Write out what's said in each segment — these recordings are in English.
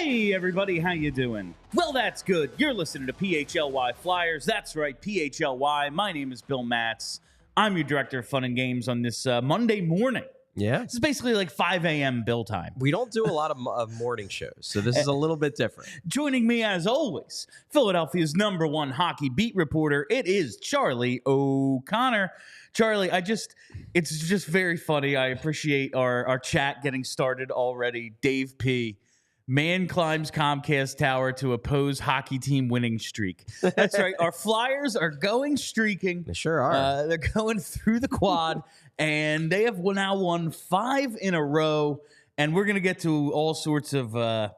Hey everybody, how you doing? Well, that's good. You're listening to PHLY Flyers. That's right, PHLY. My name is Bill Matz. I'm your director of fun and games on this Monday morning. Yeah. This is basically like 5 a.m. Bill time. We don't do a lot of morning shows, so this is a little bit different. Joining me, as always, Philadelphia's #1 hockey beat reporter, it is Charlie O'Connor. Charlie, it's just very funny. I appreciate our chat getting started already. Dave P. Man climbs Comcast tower to oppose hockey team winning streak. That's right. Our Flyers are going streaking. They sure are. They're going through the quad, and they have now won 5 in a row. And we're going to get to all sorts of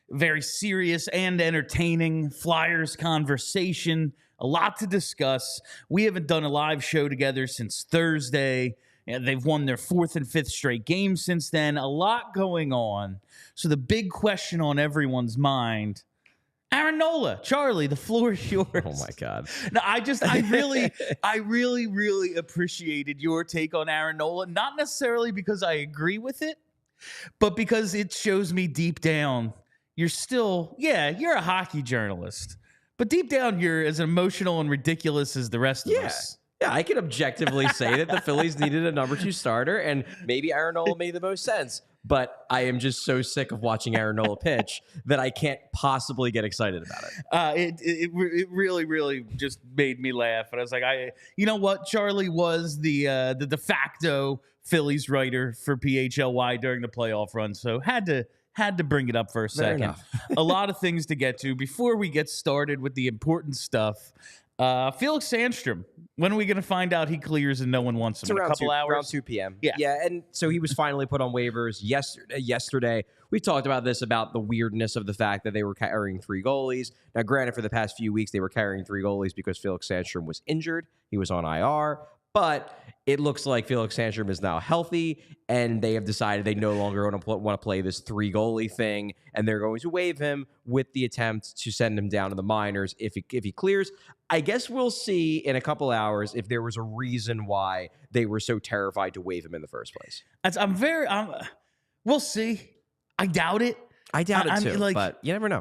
very serious and entertaining Flyers conversation. A lot to discuss. We haven't done a live show together since Thursday. And they've won their 4th and 5th straight games since then. A lot going on. So the big question on everyone's mind, Aaron Nola. Charlie, the floor is yours. Oh my God. No, I really appreciated your take on Aaron Nola. Not necessarily because I agree with it, but because it shows me deep down you're still, you're a hockey journalist. But deep down you're as emotional and ridiculous as the rest of us. Yeah, I can objectively say that the Phillies needed a number 2 starter, and maybe Aaron Nola made the most sense. But I am just so sick of watching Aaron Nola pitch that I can't possibly get excited about it. It really just made me laugh, and I was like, you know what? Charlie was the de facto Phillies writer for PHLY during the playoff run, so had to bring it up for a second. A lot of things to get to before we get started with the important stuff. Felix Sandstrom. When are we going to find out he clears and no one wants him? It's in a couple hours? Around 2 p.m. Yeah. And so he was finally put on waivers yesterday. We talked about this, about the weirdness of the fact that they were carrying 3 goalies. Now, granted, for the past few weeks, they were carrying 3 goalies because Felix Sandstrom was injured. He was on IR. But it looks like Felix Sandstrom is now healthy, and they have decided they no longer want to play this 3 goalie thing, and they're going to waive him with the attempt to send him down to the minors if he clears. I guess we'll see in a couple hours if there was a reason why they were so terrified to waive him in the first place. We'll see. I doubt it. I doubt it too, but you never know.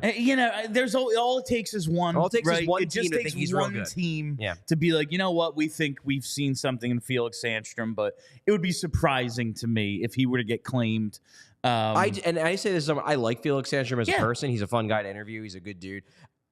There's all it takes is one. All it takes right? is one it team just to takes think he's real one good. team to be like, you know what, we think we've seen something in Felix Sandstrom, but it would be surprising to me if he were to get claimed. I say this, I like Felix Sandstrom as a person. He's a fun guy to interview. He's a good dude.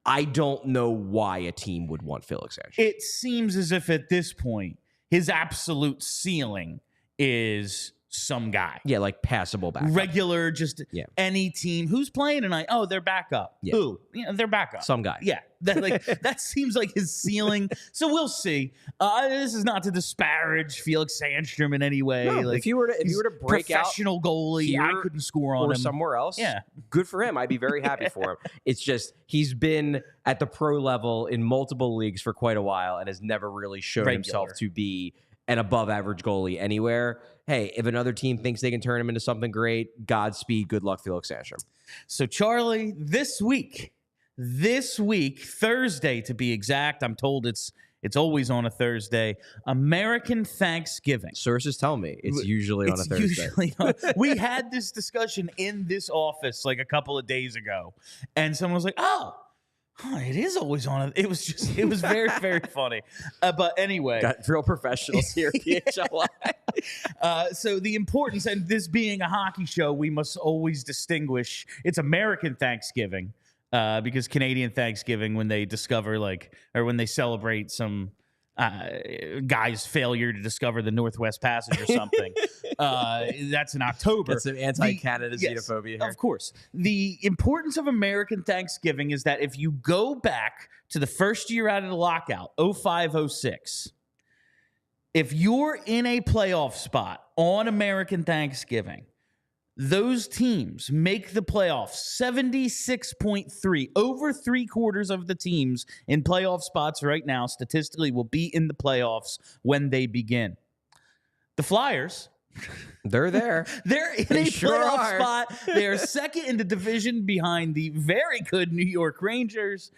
I don't know why a team would want Felix Sandstrom. It seems as if at this point, his absolute ceiling is some guy. Yeah, like passable backup. Regular, just any team. Who's playing tonight? Oh, they're backup. Yeah. Who? They're backup. Some guy. Yeah. That seems like his ceiling. So we'll see. This is not to disparage Felix Sandstrom in any way. No, if you were to break out professional goalie, I couldn't score on or him. somewhere else. Yeah. Good for him. I'd be very happy for him. It's just he's been at the pro level in multiple leagues for quite a while and has never really shown himself to be an above average goalie anywhere. Hey, if another team thinks they can turn him into something great, Godspeed, good luck, Felix Sandstrom. So, Charlie, this week, Thursday to be exact, I'm told it's always on a Thursday, American Thanksgiving. Sources tell me it's usually on a Thursday. We had this discussion in this office like a couple of days ago, and someone was like, oh, it is always on. It was very, very funny. But anyway. Got real professionals here at PHLY. So the importance, and this being a hockey show, we must always distinguish. It's American Thanksgiving because Canadian Thanksgiving, when they discover or when they celebrate some guy's failure to discover the Northwest Passage or something. That's in October. That's some anti-Canada xenophobia here. Of course. The importance of American Thanksgiving is that if you go back to the first year out of the lockout, 05-06, if you're in a playoff spot on American Thanksgiving, those teams make the playoffs 76.3. Over 3/4 of the teams in playoff spots right now statistically will be in the playoffs when they begin. The Flyers, they're there. They're in a playoff spot. They're second in the division behind the very good New York Rangers.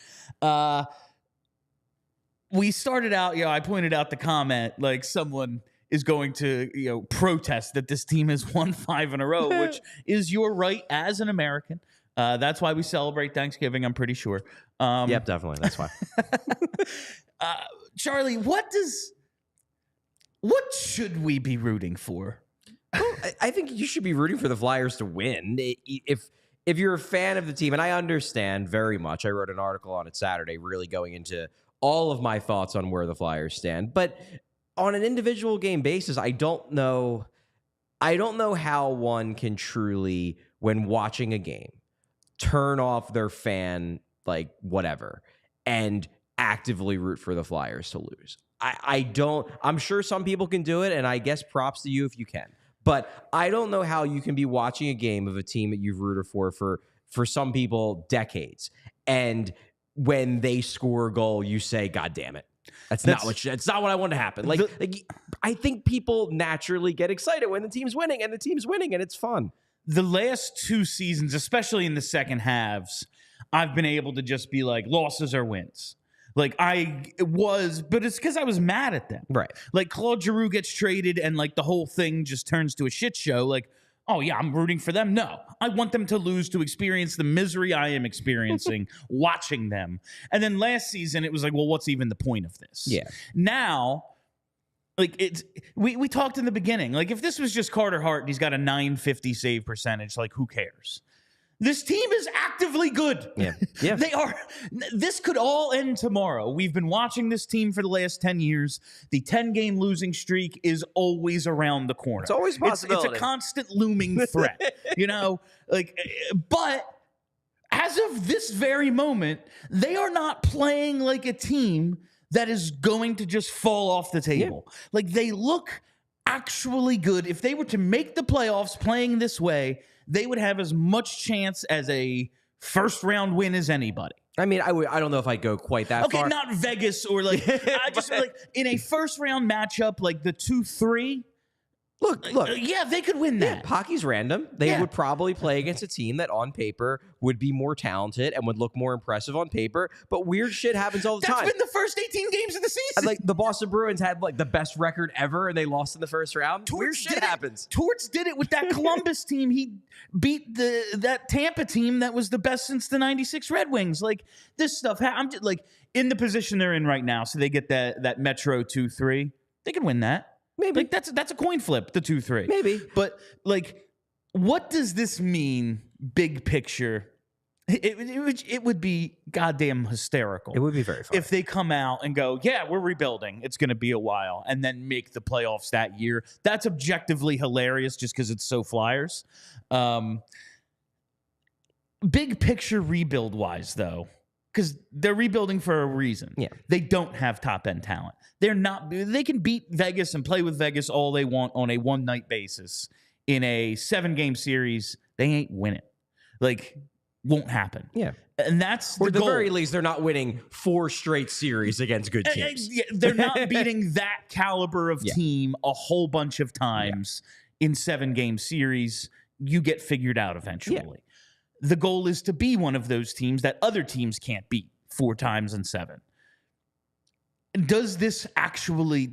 We started out, I pointed out the comment, like someone is going to protest that this team has won 5 in a row, which is your right as an American. That's why we celebrate Thanksgiving, I'm pretty sure. Yep, definitely. That's why. Charlie, what should we be rooting for? Well, I think you should be rooting for the Flyers to win. If you're a fan of the team, and I understand very much, I wrote an article on it Saturday really going into all of my thoughts on where the Flyers stand. But on an individual game basis, I don't know how one can truly, when watching a game, turn off their fan, like whatever, and actively root for the Flyers to lose. I don't. I'm sure some people can do it, and I guess props to you if you can. But I don't know how you can be watching a game of a team that you've rooted for some people decades, and when they score a goal, you say, "God damn it, that's not what I want to happen." Like I think people naturally get excited when the team's winning, and it's fun. The last 2 seasons, especially in the second halves, I've been able to just be like, losses or wins. Like but it's because I was mad at them. Right. Like Claude Giroux gets traded and like the whole thing just turns to a shit show. Like, oh yeah, I'm rooting for them. No, I want them to lose to experience the misery I am experiencing watching them. And then last season, it was like, well, what's even the point of this? Yeah. Now, like we talked in the beginning, like if this was just Carter Hart and he's got a .950 save percentage, like who cares? This team is actively good. Yeah. They are. This could all end tomorrow. We've been watching this team for the last 10 years. The 10-game losing streak is always around the corner. It's always a possibility. It's a constant looming threat, but as of this very moment, they are not playing like a team that is going to just fall off the table. Yeah. Like they look actually good. If they were to make the playoffs playing this way, they would have as much chance as a first-round win as anybody. I mean, I don't know if I'd go quite that far. Okay, not Vegas or like, I just like in a first-round matchup, like the 2-3. Look. Yeah, they could win that. Yeah, hockey's random. They would probably play against a team that on paper would be more talented and would look more impressive on paper, but weird shit happens all the time. That's been the first 18 games of the season. Like the Boston Bruins had like the best record ever and they lost in the first round. Weird shit happens. Torts did it with that Columbus team. He beat that Tampa team that was the best since the 96 Red Wings. Like this stuff, I'm just like in the position they're in right now, so they get that Metro 2-3. They can win that. Maybe. Like that's a coin flip, the 2-3. Maybe. But like, what does this mean, big picture? It would be goddamn hysterical. It would be very fun if they come out and go, yeah, we're rebuilding. It's going to be a while, and then make the playoffs that year. That's objectively hilarious just because it's so Flyers. Big picture rebuild wise, though, because they're rebuilding for a reason. Yeah. They don't have top-end talent. They can beat Vegas and play with Vegas all they want on a one-night basis. In a 7-game series, they ain't winning. Like, won't happen. Yeah. And that's the Or at the goal. very least, they're not winning 4 straight series against good teams. They're not beating that caliber of team a whole bunch of times in 7-game series. You get figured out eventually. Yeah. The goal is to be one of those teams that other teams can't beat 4 times in 7. Does this actively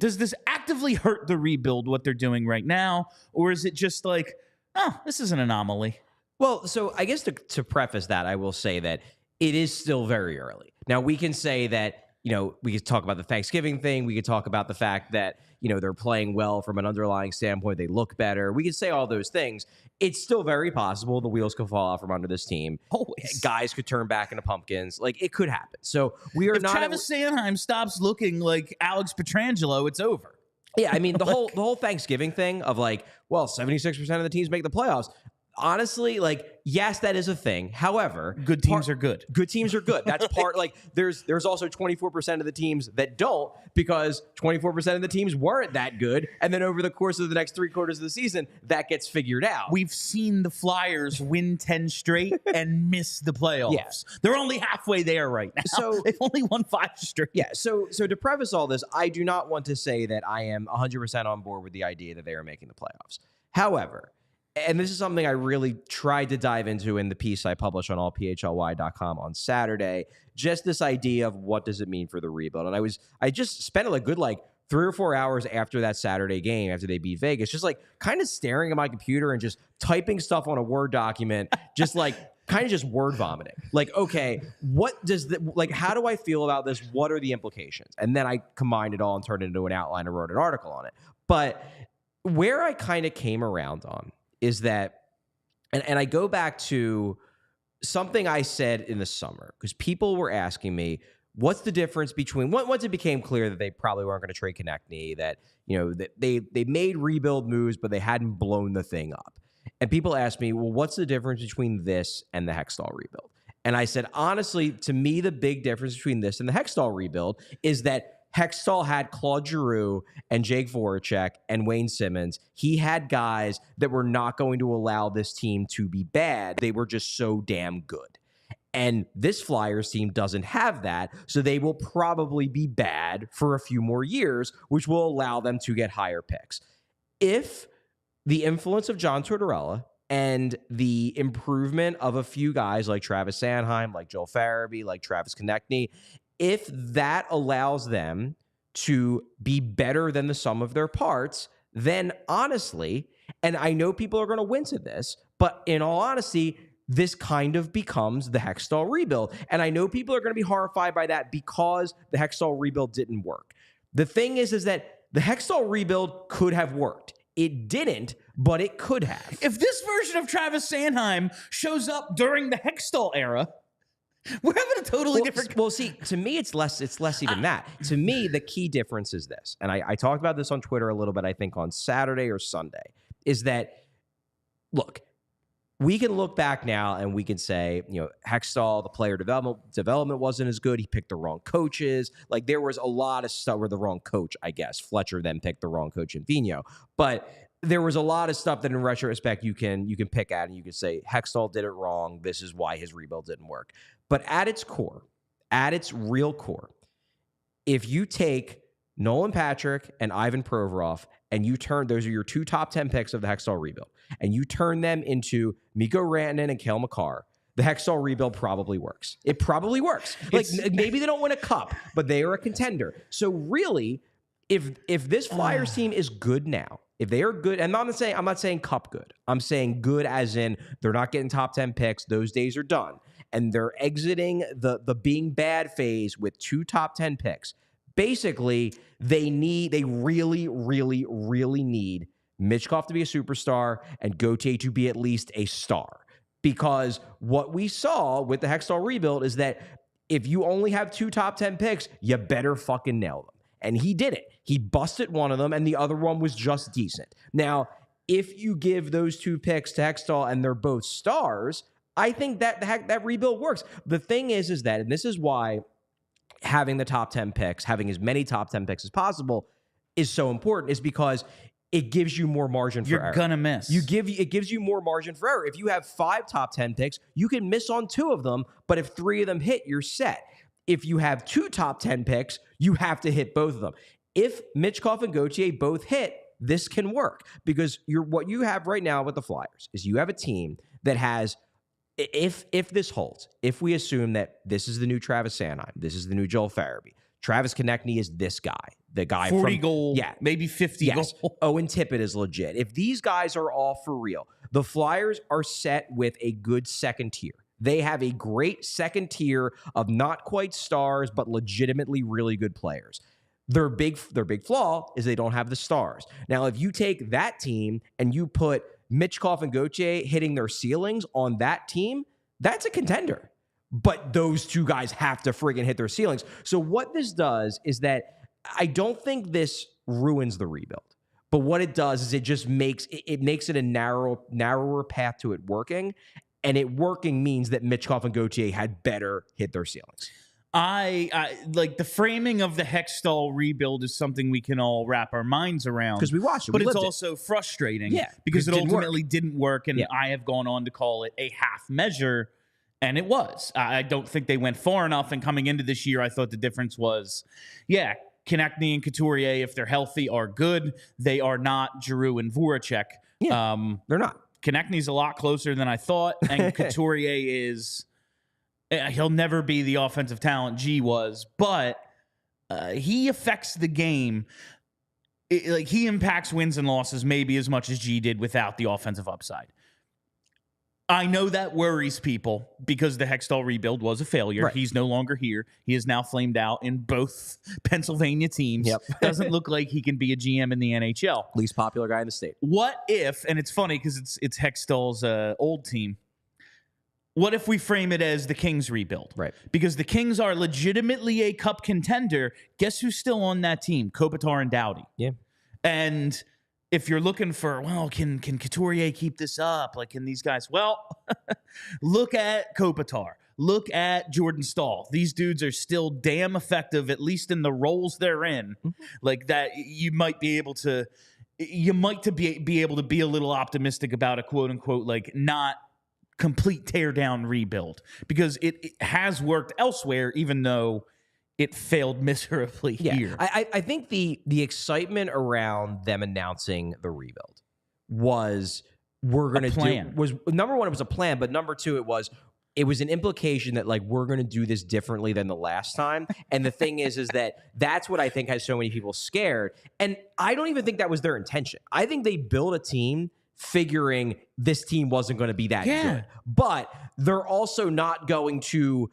hurt the rebuild, what they're doing right now? Or is it just like, oh, this is an anomaly? Well, so I guess to preface that, I will say that it is still very early. Now, we can say that, we could talk about the Thanksgiving thing. We could talk about the fact that, they're playing well from an underlying standpoint. They look better. We could say all those things. It's still very possible the wheels could fall out from under this team. Always. Guys could turn back into pumpkins. Like, it could happen. So we are not... If Travis Sanheim stops looking like Alex Pietrangelo, it's over. Yeah, I mean, the whole Thanksgiving thing of like, well, 76% of the teams make the playoffs. Honestly, like, yes, that is a thing. However, good teams are good. Good teams are good. That's part, like, there's also 24% of the teams that don't, because 24% of the teams weren't that good. And then over the course of the next 3 quarters of the season, that gets figured out. We've seen the Flyers win 10 straight and miss the playoffs. Yeah. They're only halfway there right now. So they've only won 5 straight. Yeah. So to preface all this, I do not want to say that I am 100% on board with the idea that they are making the playoffs. However, and this is something I really tried to dive into in the piece I published on allphly.com on Saturday, just this idea of what does it mean for the rebuild. And I just spent a good 4 3 or 4 hours after that Saturday game, after they beat Vegas, just like kind of staring at my computer and just typing stuff on a Word document, just like kind of just word vomiting. Like, okay, what does how do I feel about this? What are the implications? And then I combined it all and turned it into an outline and wrote an article on it. But where I kind of came around on is that, and I go back to something I said in the summer, because people were asking me, what's the difference between once it became clear that they probably weren't going to trade Konechny, that that they made rebuild moves, but they hadn't blown the thing up. And people asked me, well, what's the difference between this and the Hextall rebuild? And I said, honestly, to me, the big difference between this and the Hextall rebuild is that Hextall had Claude Giroux and Jake Voracek and Wayne Simmons. He had guys that were not going to allow this team to be bad. They were just so damn good. And this Flyers team doesn't have that, so they will probably be bad for a few more years, which will allow them to get higher picks. If the influence of John Tortorella and the improvement of a few guys like Travis Sanheim, like Joel Farabee, like Travis Konechny, if that allows them to be better than the sum of their parts, then honestly, and I know people are going to wince at this, but in all honesty, this kind of becomes the Hextall rebuild. And I know people are going to be horrified by that because the Hextall rebuild didn't work. The thing is that the Hextall rebuild could have worked. It didn't, but it could have. If this version of Travis Sanheim shows up during the Hextall era, we're having a totally different... Well, see, to me, it's less even that. To me, the key difference is this, and I talked about this on Twitter a little bit, I think on Saturday or Sunday, is that, look, we can look back now and we can say, Hextall, the player development wasn't as good. He picked the wrong coaches. Like, there was a lot of stuff with the wrong coach, I guess. Fletcher then picked the wrong coach in Vigneault. But there was a lot of stuff that in retrospect you can pick at and you can say, Hextall did it wrong. This is why his rebuild didn't work. But at its core, at its real core, if you take Nolan Patrick and Ivan Provorov and you turn, those are your 2 top 10 picks of the Hextall rebuild, and you turn them into Mikko Rantanen and Cale Makar, the Hextall rebuild probably works. It probably works. Like, maybe they don't win a cup, but they are a contender. So really, if this Flyers team is good now, if they are good, and I'm not saying cup good. I'm saying good as in they're not getting top 10 picks. Those days are done. And they're exiting the being bad phase with 2 top 10 picks. Basically, they really, really, really need Michkov to be a superstar and Gauthier to be at least a star. Because what we saw with the Hextall rebuild is that if you only have 2 top 10 picks, you better fucking nail them. And he did it. He busted one of them, and the other one was just decent. Now, if you give those 2 picks to Hextall and they're both stars, I think that rebuild works. The thing is that, and this is why having the top 10 picks, having as many top 10 picks as possible is so important, is because it gives you more margin for error. You're gonna miss. It gives you more margin for error. If you have 5 top 10 picks, you can miss on 2 of them, but if 3 of them hit, you're set. If you have 2 top 10 picks, you have to hit both of them. If Michkov and Gauthier both hit, this can work, because what you have right now with the Flyers is you have a team that has, if this holds, if we assume that this is the new Travis Sanheim, this is the new Joel Farabee, Travis Konechny is this guy, the guy 40 goal, maybe 50 goal. Owen Tippett is legit. If these guys are all for real, the Flyers are set with a good second tier. They have a great second tier of not quite stars, but legitimately really good players. Their big flaw is they don't have the stars. Now, if you take that team and you put Michkov and Gauthier hitting their ceilings on that team, that's a contender. But those 2 guys have to friggin' hit their ceilings. So what this does is that I don't think this ruins the rebuild. But what it does is it just makes it a narrower path to it working. And it working means that Michkov and Gauthier had better hit their ceilings. I like the framing of the Hextall rebuild is something we can all wrap our minds around, because we watched it, but it's also frustrating, because it ultimately didn't work, and I have gone on to call it a half measure, and it was. I don't think they went far enough, and coming into this year, I thought the difference was, Konechny and Couturier, if they're healthy, are good. They are not Giroux and Voracek. Yeah, they're not. Konechny's a lot closer than I thought, and Couturier is... He'll never be the offensive talent G was, but he affects the game. like he impacts wins and losses maybe as much as G did without the offensive upside. I know that worries people because the Hextall rebuild was a failure. Right. He's no longer here. He is now flamed out in both Pennsylvania teams. Yep. Doesn't look like he can be a GM in the NHL. Least popular guy in the state. What if, and it's funny because it's Hextall's old team, what if we frame it as the Kings rebuild? Right. Because the Kings are legitimately a cup contender. Guess who's still on that team? Kopitar and Doughty. Yeah. And if you're looking for, well, can Couturier keep this up? Like, can these guys? Well, look at Kopitar. Look at Jordan Staal. These dudes are still damn effective, at least in the roles they're in. Mm-hmm. Like that, you might be able to be able to be a little optimistic about a quote unquote like not complete tear down rebuild because it has worked elsewhere, even though it failed miserably here. I think the excitement around them announcing the rebuild was we're going to do was number one, it was a plan, but number two, it was an implication that like we're going to do this differently than the last time. And the thing is that that's what I think has so many people scared. And I don't even think that was their intention. I think they built a team figuring this team wasn't going to be that good. But they're also not going to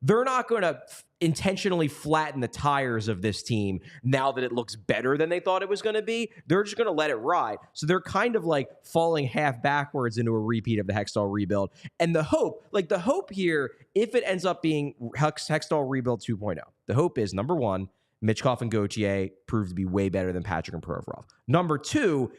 they're not going to intentionally flatten the tires of this team now that it looks better than they thought it was going to be. They're just going to let it ride. So they're kind of like falling half backwards into a repeat of the Hextall rebuild. And the hope here, if it ends up being Hextall rebuild 2.0, the hope is, number one, Mitchkov and Gauthier prove to be way better than Patrick and Provorov. Number two,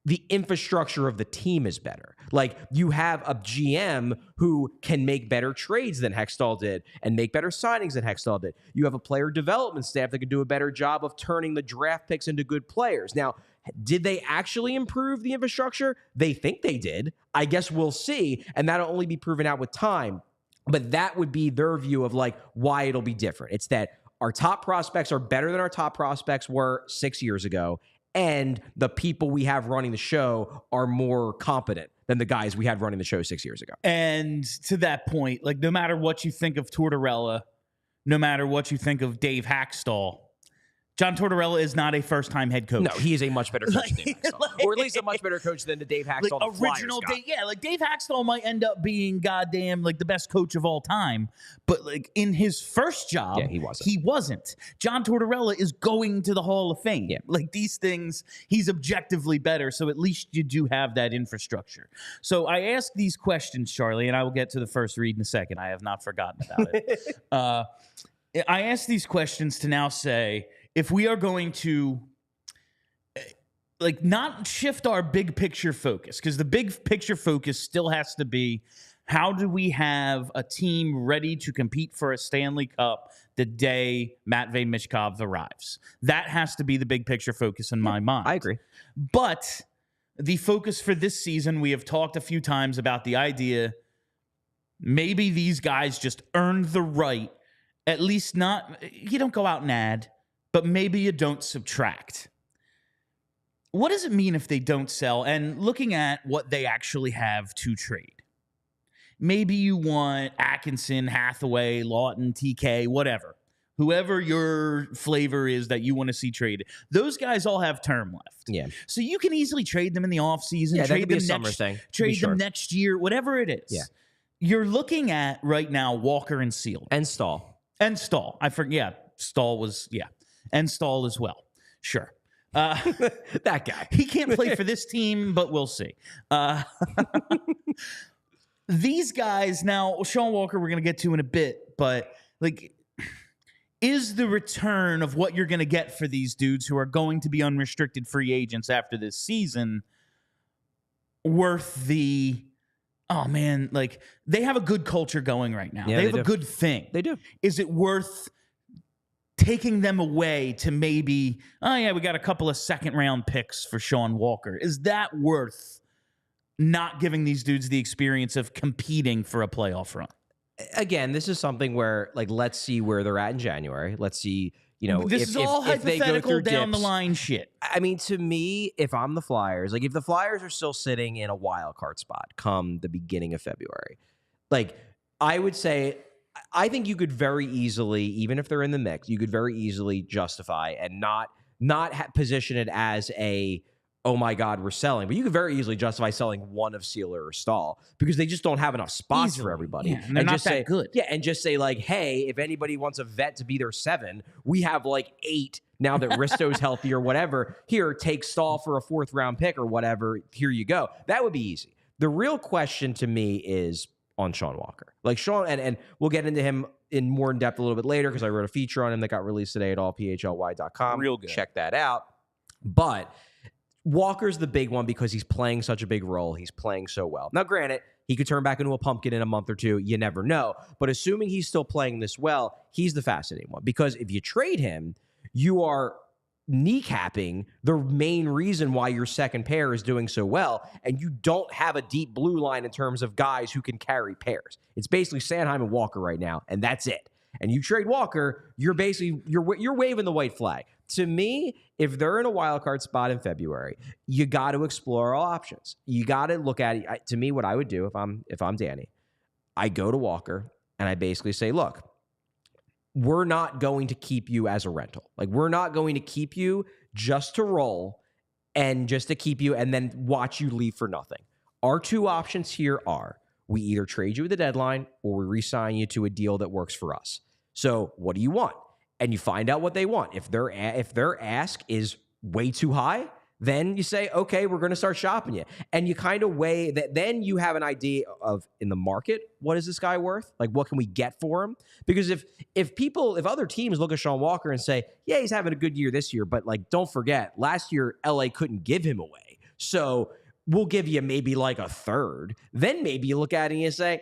the infrastructure of the team is better. Like, you have a GM who can make better trades than Hextall did and make better signings than Hextall did. You have a player development staff that could do a better job of turning the draft picks into good players. Now, did they actually improve the infrastructure? They think they did. I guess we'll see, and that'll only be proven out with time. But that would be their view of like why it'll be different. It's that our top prospects are better than our top prospects were 6 years ago, and the people we have running the show are more competent than the guys we had running the show 6 years ago. And to that point, like, no matter what you think of Tortorella, no matter what you think of Dave Hackstall, John Tortorella is not a first-time head coach. No, he is a much better coach than Dave Hackstall. Or at least a much better coach than the Dave Hackstall like original Dave. Yeah, like Dave Hackstall might end up being goddamn like the best coach of all time, but like in his first job, he wasn't. John Tortorella is going to the Hall of Fame. Yeah. Like these things, he's objectively better, so at least you do have that infrastructure. So I ask these questions, Charlie, and I will get to the first read in a second. I have not forgotten about it. I ask these questions to now say, if we are going to like not shift our big picture focus, because the big picture focus still has to be, how do we have a team ready to compete for a Stanley Cup the day Matvei Michkov arrives? That has to be the big picture focus in my mind. I agree. But the focus for this season, we have talked a few times about the idea maybe these guys just earned the right, at least not, you don't go out and add, but maybe you don't subtract. What does it mean if they don't sell? And looking at what they actually have to trade. Maybe you want Atkinson, Hathaway, Lawton, TK, whatever. Whoever your flavor is that you want to see traded. Those guys all have term left. Yeah. So you can easily trade them in the offseason. Yeah, trade them summer thing. Trade them next year, whatever it is. Yeah. You're looking at right now Walker and Sealed. And Staal. I forget. Yeah, Staal was, and Staal as well. Sure. That guy. He can't play for this team, but we'll see. These guys, now, Sean Walker, we're going to get to in a bit, but like, is the return of what you're going to get for these dudes who are going to be unrestricted free agents after this season worth the, oh man, like they have a good culture going right now. Yeah, they have a good thing. They do. Is it worth taking them away to maybe, oh yeah, we got a couple of second round picks for Sean Walker? Is that worth not giving these dudes the experience of competing for a playoff run? Again, this is something where, like, let's see where they're at in January. Let's see, this is all hypothetical down the line shit. I mean, to me, if I'm the Flyers, like, if the Flyers are still sitting in a wild card spot come the beginning of February, like, I would say, I think you could very easily, even if they're in the mix, you could very easily justify and not not position it as a, oh my God, we're selling. But you could very easily justify selling one of Sealer or Stahl because they just don't have enough spots for everybody. Yeah, and they're not just that say, good. Yeah, and just say like, hey, if anybody wants a vet to be their 7, we have like 8 now that Risto's healthy or whatever. Here, take Stahl for a 4th round pick or whatever. Here you go. That would be easy. The real question to me is on Sean Walker. Like Sean, and we'll get into him in more in depth a little bit later because I wrote a feature on him that got released today at allphly.com. Real good. Check that out. But Walker's the big one because he's playing such a big role. He's playing so well. Now, granted, he could turn back into a pumpkin in a month or two. You never know. But assuming he's still playing this well, he's the fascinating one. Because if you trade him, you are kneecapping the main reason why your second pair is doing so well, and you don't have a deep blue line in terms of guys who can carry pairs. It's basically Sanheim and Walker right now, and that's it. And you trade Walker, you're basically you're waving the white flag. To me, if they're in a wild card spot in February, you got to explore all options. You got to look at it. To me, what I would do if I'm Danny, I go to Walker and I basically say, look, we're not going to keep you as a rental. Like, we're not going to keep you just to roll and just to keep you and then watch you leave for nothing. Our 2 options here are we either trade you at the deadline or we re-sign you to a deal that works for us. So what do you want? And you find out what they want. If their ask is way too high, then you say, okay, we're going to start shopping you. And you kind of weigh that. Then you have an idea of, in the market, what is this guy worth? Like, what can we get for him? Because if other teams look at Sean Walker and say, yeah, he's having a good year this year, but like, don't forget, last year, LA couldn't give him away. So we'll give you maybe like a third. Then maybe you look at it and you say,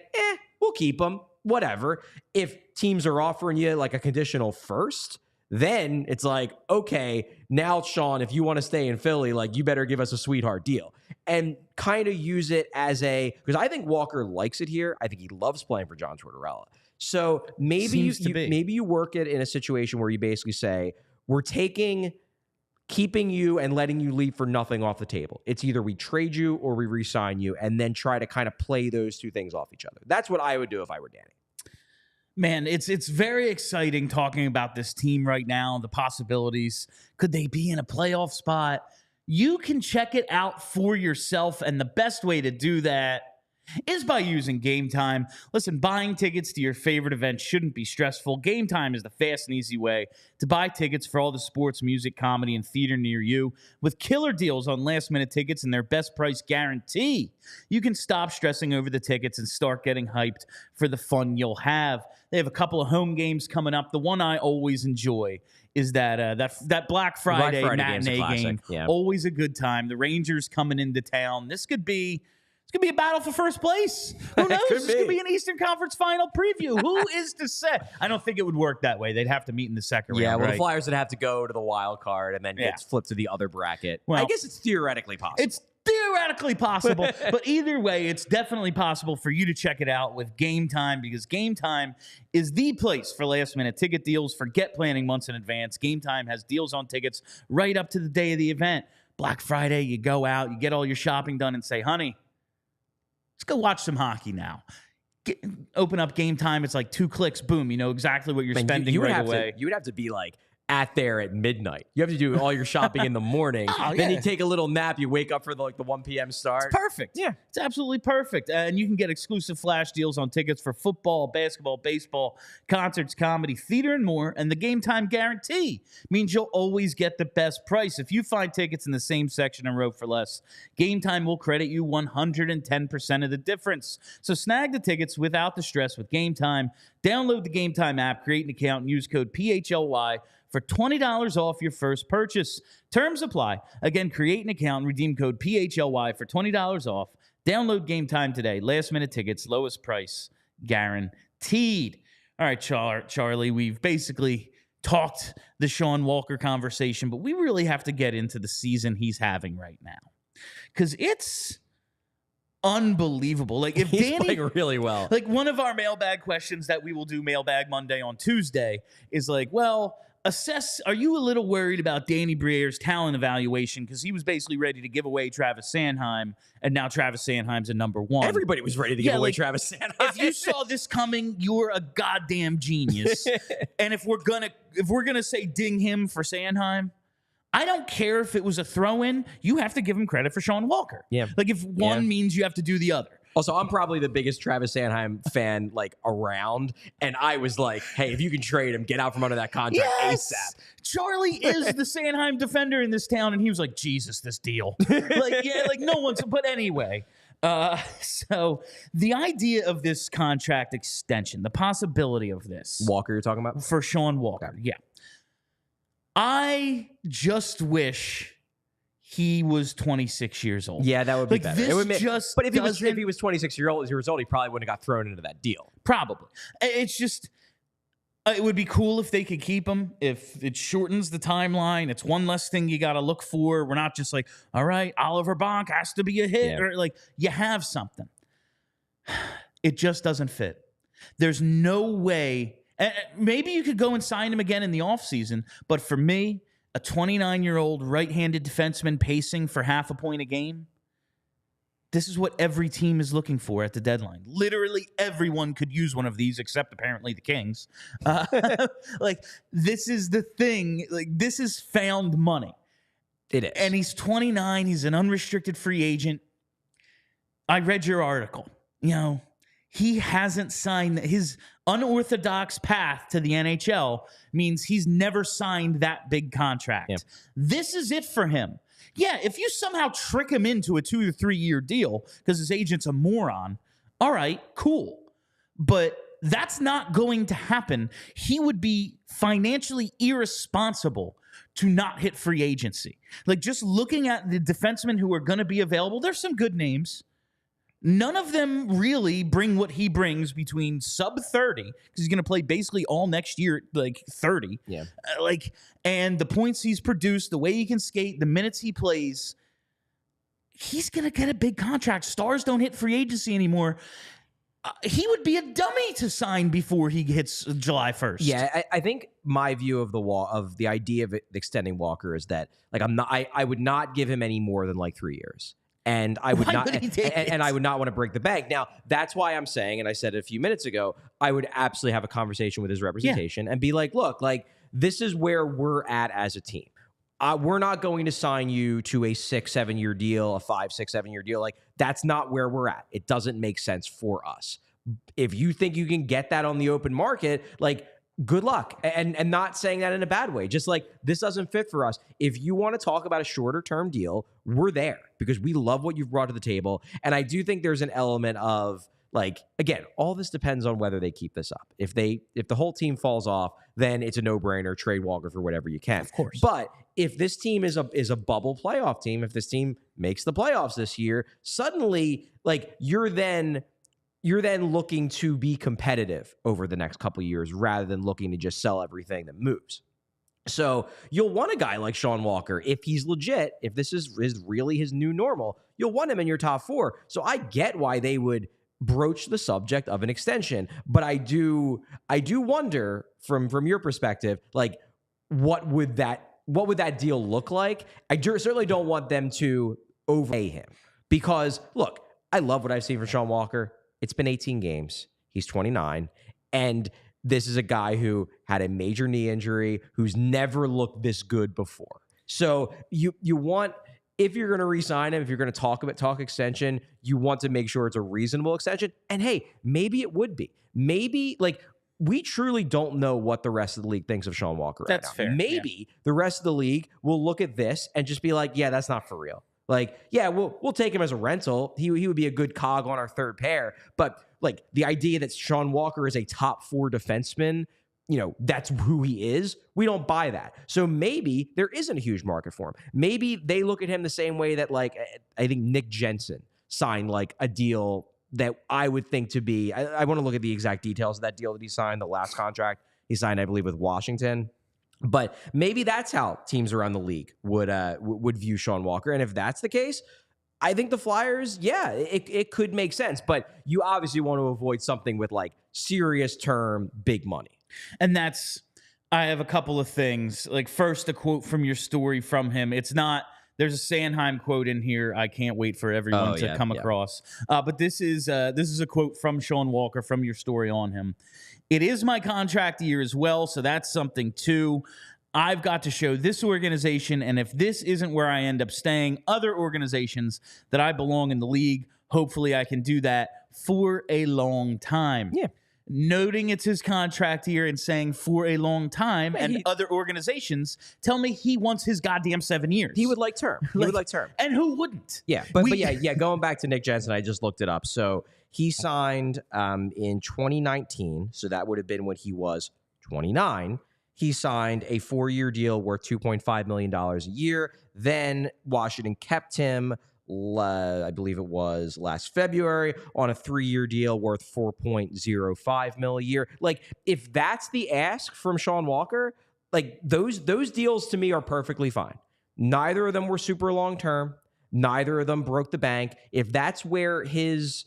we'll keep him, whatever. If teams are offering you like a conditional first, then it's like, okay, now, Sean, if you want to stay in Philly, like, you better give us a sweetheart deal. And kind of use it as because I think Walker likes it here. I think he loves playing for John Tortorella. So maybe you work it in a situation where you basically say, we're keeping you and letting you leave for nothing off the table. It's either we trade you or we re-sign you, and then try to kind of play those 2 things off each other. That's what I would do if I were Danny. Man, it's very exciting talking about this team right now, the possibilities. Could they be in a playoff spot? You can check it out for yourself, and the best way to do that is by using GameTime. Listen, buying tickets to your favorite event shouldn't be stressful. GameTime is the fast and easy way to buy tickets for all the sports, music, comedy, and theater near you. With killer deals on last-minute tickets and their best price guarantee, you can stop stressing over the tickets and start getting hyped for the fun you'll have. They have a couple of home games coming up. The one I always enjoy is that Black Friday matinee game. Yeah. Always a good time. The Rangers coming into town. This could be a battle for first place. Who knows? This could be an Eastern Conference final preview. Who is to say? I don't think it would work that way. They'd have to meet in the second round. Yeah, well, right? the Flyers would have to go to the wild card and then get flipped to the other bracket. Well, I guess it's theoretically possible. It's theoretically possible. But either way, it's definitely possible for you to check it out with GameTime, because GameTime is the place for last-minute ticket deals. Forget planning months in advance. GameTime has deals on tickets right up to the day of the event. Black Friday, you go out, you get all your shopping done and say, honey, let's go watch some hockey now. Open up GameTime. It's like 2 clicks. Boom. You know exactly what you're spending right away. You would have to be like at there at midnight. You have to do all your shopping in the morning. Then you take a little nap. You wake up for the 1 p.m. start. It's perfect. Yeah, it's absolutely perfect. And you can get exclusive flash deals on tickets for football, basketball, baseball, concerts, comedy, theater, and more. And the GameTime guarantee means you'll always get the best price. If you find tickets in the same section and row for less, GameTime will credit you 110% of the difference. So snag the tickets without the stress with GameTime. Download the GameTime app, create an account, and use code PHLY for $20 off your first purchase. Terms apply. Again, create an account and redeem code PHLY for $20 off. Download GameTime today. Last-minute tickets, lowest price, guaranteed. All right, Charlie, we've basically talked the Sean Walker conversation, but we really have to get into the season he's having right now, because it's unbelievable. Like, if he's Danny playing really well. Like, one of our mailbag questions that we will do Mailbag Monday on Tuesday is like, well, are you a little worried about Danny Briere's talent evaluation? Because he was basically ready to give away Travis Sanheim, and now Travis Sanheim's a number 1. Everybody was ready to give away Travis Sanheim. If you saw this coming, you're a goddamn genius. And if we're gonna say ding him for Sanheim, I don't care if it was a throw-in. You have to give him credit for Sean Walker. Yeah. Like if one means you have to do the other. Also, I'm probably the biggest Travis Sanheim fan like around, and I was like, "Hey, if you can trade him, get out from under that contract ASAP." Charlie is the Sanheim defender in this town, and he was like, "Jesus, this deal." Like no one's. But anyway, so the idea of this contract extension, the possibility of this, Walker, you're talking about for Sean Walker, yeah. I just wish he was 26 years old. Yeah, that would be like, better. This it would just but if he was 26 years old, he probably wouldn't have got thrown into that deal. Probably. It's just, it would be cool if they could keep him. If it shortens the timeline, it's one less thing you got to look for. We're not just like, all right, Oliver Bonk has to be a hit. Or like, you have something. It just doesn't fit. There's no way. Maybe you could go and sign him again in the offseason. But for me, a 29-year-old right-handed defenseman pacing for half a point a game, this is what every team is looking for at the deadline. Literally everyone could use one of these except apparently the Kings. Like, this is the thing. Like, this is found money. It is. And he's 29. He's an unrestricted free agent. I read your article. You know, he hasn't signed. His unorthodox path to the NHL means he's never signed that big contract. Yeah. This is it for him. Yeah, if you somehow trick him into a 2 to 3 year deal because his agent's a moron, all right, cool. But that's not going to happen. He would be financially irresponsible to not hit free agency. Like, just looking at the defensemen who are going to be available, there's some good names. None of them really bring what he brings between sub 30, because he's going to play basically all next year, like 30. Yeah. And the points he's produced, the way he can skate, the minutes he plays, he's going to get a big contract. Stars don't hit free agency anymore. He would be a dummy to sign before he hits July 1st. Yeah, I think my view of the idea of extending Walker is that, like, I would not give him any more than like 3 years. And I would I would not want to break the bank. Now, that's why I'm saying, and I said it a few minutes ago, I would absolutely have a conversation with his representation and be like, look, like, this is where we're at as a team. We're not going to sign you to a 6-7 year deal, a 5-6-7 year deal. Like, that's not where we're at. It doesn't make sense for us. If you think you can get that on the open market, like, good luck. And not saying that in a bad way. Just like, this doesn't fit for us. If you want to talk about a shorter term deal, we're there because we love what you've brought to the table. And I do think there's an element of, like, again, all this depends on whether they keep this up. If the whole team falls off, then it's a no-brainer. Trade Walker for whatever you can. Of course. But if this team is a bubble playoff team, if this team makes the playoffs this year, suddenly, like, you're then looking to be competitive over the next couple of years rather than looking to just sell everything that moves. So you'll want a guy like Sean Walker, if he's legit, if this is really his new normal, you'll want him in your top 4. So I get why they would broach the subject of an extension, but I do wonder from your perspective, like, what would that deal look like? I certainly don't want them to overpay him because, look, I love what I've seen from Sean Walker. It's been 18 games. He's 29. And this is a guy who had a major knee injury, who's never looked this good before. So you want, if you're going to re-sign him, if you're going to talk extension, you want to make sure it's a reasonable extension. And hey, maybe it would be. Maybe, like, we truly don't know what the rest of the league thinks of Sean Walker right now. That's fair. Maybe the rest of the league will look at this and just be like, yeah, that's not for real. Like, yeah, we'll take him as a rental. He would be a good cog on our third pair. But, like, the idea that Sean Walker is a top 4 defenseman, you know, that's who he is, we don't buy that. So maybe there isn't a huge market for him. Maybe they look at him the same way that, like, I think Nick Jensen signed, like, a deal that I would think to be, I want to look at the exact details of that deal that he signed, the last contract he signed, I believe, with Washington. But maybe that's how teams around the league would view Sean Walker. And if that's the case, I think the Flyers, yeah, it could make sense. But you obviously want to avoid something with, like, serious term, big money. And I have a couple of things. Like, first, a quote from your story from him. It's not, there's a Sanheim quote in here. I can't wait for everyone to come across. But this is a quote from Sean Walker from your story on him. It is my contract year as well, so that's something too. I've got to show this organization, and if this isn't where I end up staying, other organizations that I belong in the league, hopefully I can do that for a long time. Yeah. Noting it's his contract here and saying for a long time, and other organizations tell me he wants his goddamn 7 years. He would like term. He would like term. And who wouldn't? Yeah, but yeah, going back to Nick Jensen, I just looked it up. So he signed in 2019, so that would have been when he was 29. He signed a 4-year deal worth $2.5 million a year. Then Washington kept him, I believe it was last February, on a 3-year deal worth $4.05 million a year. Like, if that's the ask from Sean Walker, like those deals to me are perfectly fine. Neither of them were super long term. Neither of them broke the bank. If that's where his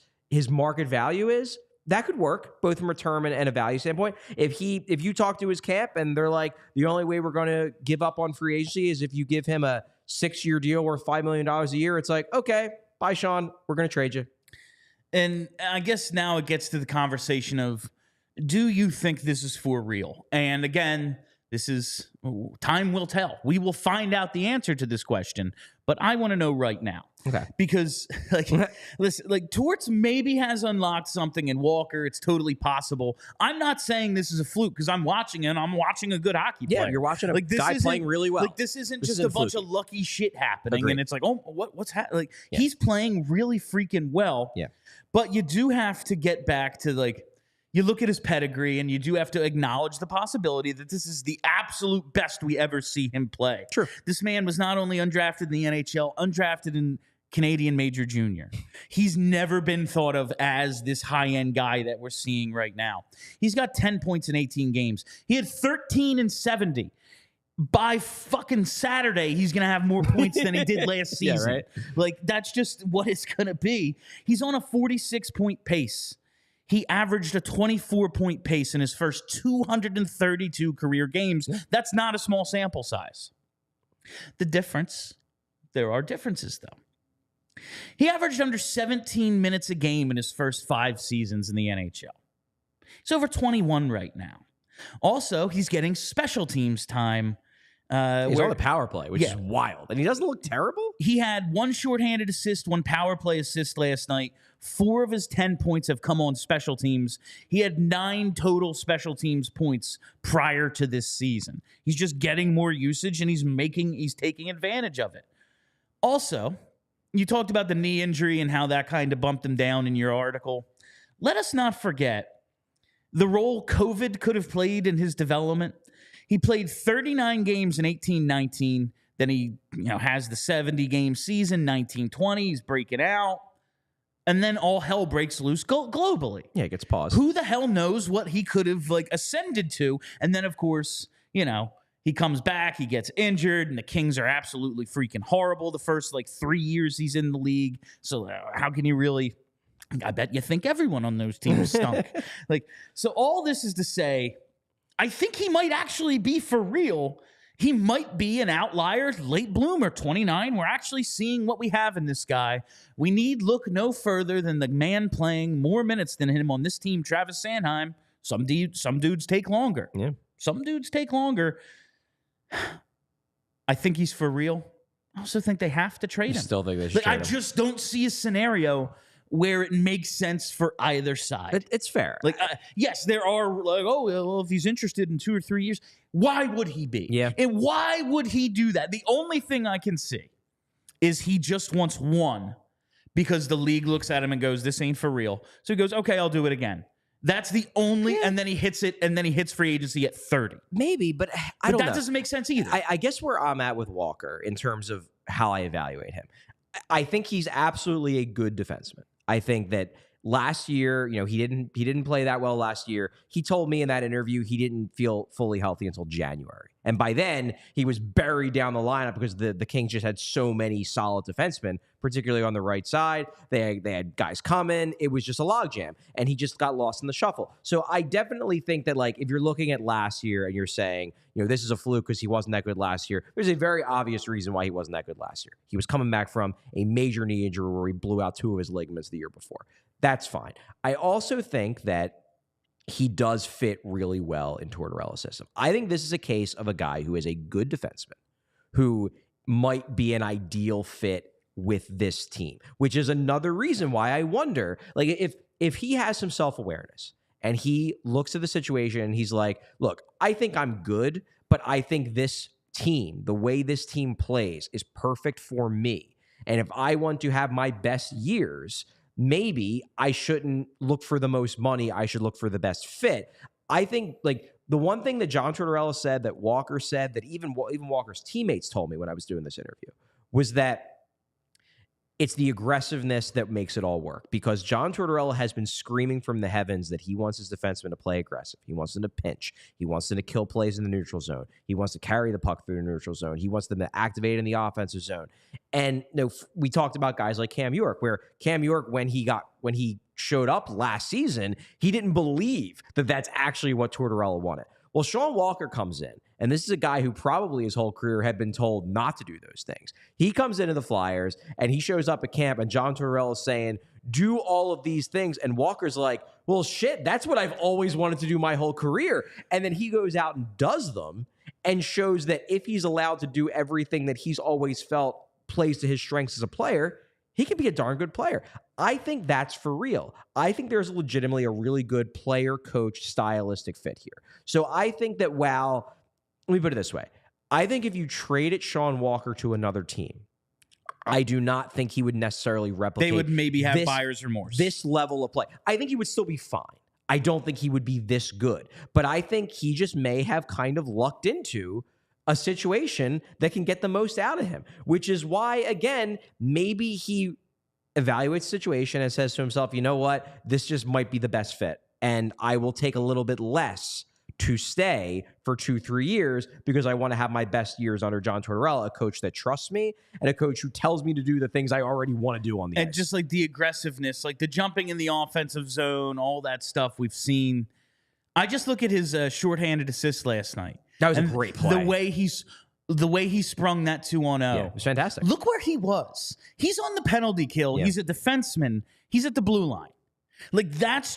market value is, that could work, both from a term and a value standpoint. If you talk to his camp and they're like, the only way we're going to give up on free agency is if you give him a 6-year deal worth $5 million a year, it's like, okay, bye, Sean. We're going to trade you. And I guess now it gets to the conversation of, do you think this is for real? And again, this is time will tell. We will find out the answer to this question, but I want to know right now. Okay. Because listen, Torts maybe has unlocked something in Walker. It's totally possible. I'm not saying this is a fluke because I'm watching and I'm watching a good hockey player. Yeah, you're watching a guy playing really well. Like, this isn't just a bunch of lucky shit happening. Agreed. And it's like, oh, what's happening? Like, he's playing really freaking well. Yeah. But you do have to get back to, like, you look at his pedigree and you do have to acknowledge the possibility that this is the absolute best we ever see him play. True. This man was not only undrafted in the NHL, undrafted in Canadian Major Junior. He's never been thought of as this high-end guy that we're seeing right now. He's got 10 points in 18 games. He had 13 in 70. By fucking Saturday, he's going to have more points than he did last season. Yeah, right? Like, that's just what it's going to be. He's on a 46-point pace. He averaged a 24-point pace in his first 232 career games. Yeah. That's not a small sample size. There are differences, though. He averaged under 17 minutes a game in his first 5 seasons in the NHL. He's over 21 right now. Also, he's getting special teams time. He's on the power play, which is wild. And he doesn't look terrible. He had 1 shorthanded assist, 1 power play assist last night. 4 of his 10 points have come on special teams. He had 9 total special teams points prior to this season. He's just getting more usage, and he's taking advantage of it. Also, you talked about the knee injury and how that kind of bumped him down in your article. Let us not forget the role COVID could have played in his development. He played 39 games in 18-19. Then he has the 70-game season, 19-20. He's breaking out. And then all hell breaks loose globally. Yeah, it gets paused. Who the hell knows what he could have ascended to? And then, of course, he comes back, he gets injured, and the Kings are absolutely freaking horrible the first 3 years he's in the league. So how can you really? I bet you think everyone on those teams stunk. So all this is to say, I think he might actually be for real. He might be an outlier, late bloomer, 29. We're actually seeing what we have in this guy. We need look no further than the man playing more minutes than him on this team, Travis Sanheim. Some dudes take longer. Yeah. Some dudes take longer. I think he's for real. I also think they have to trade him. Still think they should trade him. I just don't see a scenario where it makes sense for either side. It's fair. Yes, there are if he's interested in 2 or 3 years, why would he be? Yeah. And why would he do that? The only thing I can see is he just wants one because the league looks at him and goes, this ain't for real. So he goes, okay, I'll do it again. That's the only, and then he hits it, and then he hits free agency at 30. Maybe, but I don't know. That doesn't make sense either. I guess where I'm at with Walker in terms of how I evaluate him, I think he's absolutely a good defenseman. I think that last year, he didn't play that well last year. He told me in that interview he didn't feel fully healthy until January. And by then, he was buried down the lineup because the Kings just had so many solid defensemen, particularly on the right side. They had guys coming. It was just a logjam, and he just got lost in the shuffle. So I definitely think that, if you're looking at last year and you're saying, this is a fluke because he wasn't that good last year, there's a very obvious reason why he wasn't that good last year. He was coming back from a major knee injury where he blew out 2 of his ligaments the year before. That's fine. I also think that he does fit really well in Tortorella's system. I think this is a case of a guy who is a good defenseman, who might be an ideal fit with this team, which is another reason why I wonder, like, if he has some self-awareness and he looks at the situation and he's like, look, I think I'm good, but I think this team, the way this team plays, is perfect for me. And if I want to have my best years, maybe I shouldn't look for the most money. I should look for the best fit. I think, like, the one thing that John Tortorella said, that Walker said, that even Walker's teammates told me when I was doing this interview, was that it's the aggressiveness that makes it all work, because John Tortorella has been screaming from the heavens that he wants his defensemen to play aggressive. He wants them to pinch. He wants them to kill plays in the neutral zone. He wants to carry the puck through the neutral zone. He wants them to activate in the offensive zone. And we talked about guys like Cam York, where Cam York, when he showed up last season, he didn't believe that that's actually what Tortorella wanted. Well, Sean Walker comes in, and this is a guy who probably his whole career had been told not to do those things. He comes into the Flyers, and he shows up at camp, and John Tortorella is saying, do all of these things. And Walker's like, well, shit, that's what I've always wanted to do my whole career. And then he goes out and does them and shows that if he's allowed to do everything that he's always felt plays to his strengths as a player, he can be a darn good player. I think that's for real. I think there's legitimately a really good player-coach stylistic fit here. So I think that let me put it this way. I think if you traded Sean Walker to another team, I do not think he would necessarily replicate. They would maybe have buyer's remorse. This level of play. I think he would still be fine. I don't think he would be this good. But I think he just may have kind of lucked into a situation that can get the most out of him, which is why, again, maybe he evaluates the situation and says to himself, you know what, this just might be the best fit, and I will take a little bit less to stay for 2-3 years because I want to have my best years under John Tortorella, a coach that trusts me and a coach who tells me to do the things I already want to do on the ice. And just like the aggressiveness, like the jumping in the offensive zone, all that stuff we've seen. I just look at his shorthanded assist last night. That was a great play. The way he sprung that 2-on-0. Yeah, it was fantastic. Look where he was. He's on the penalty kill. Yeah. He's a defenseman. He's at the blue line. Like, that's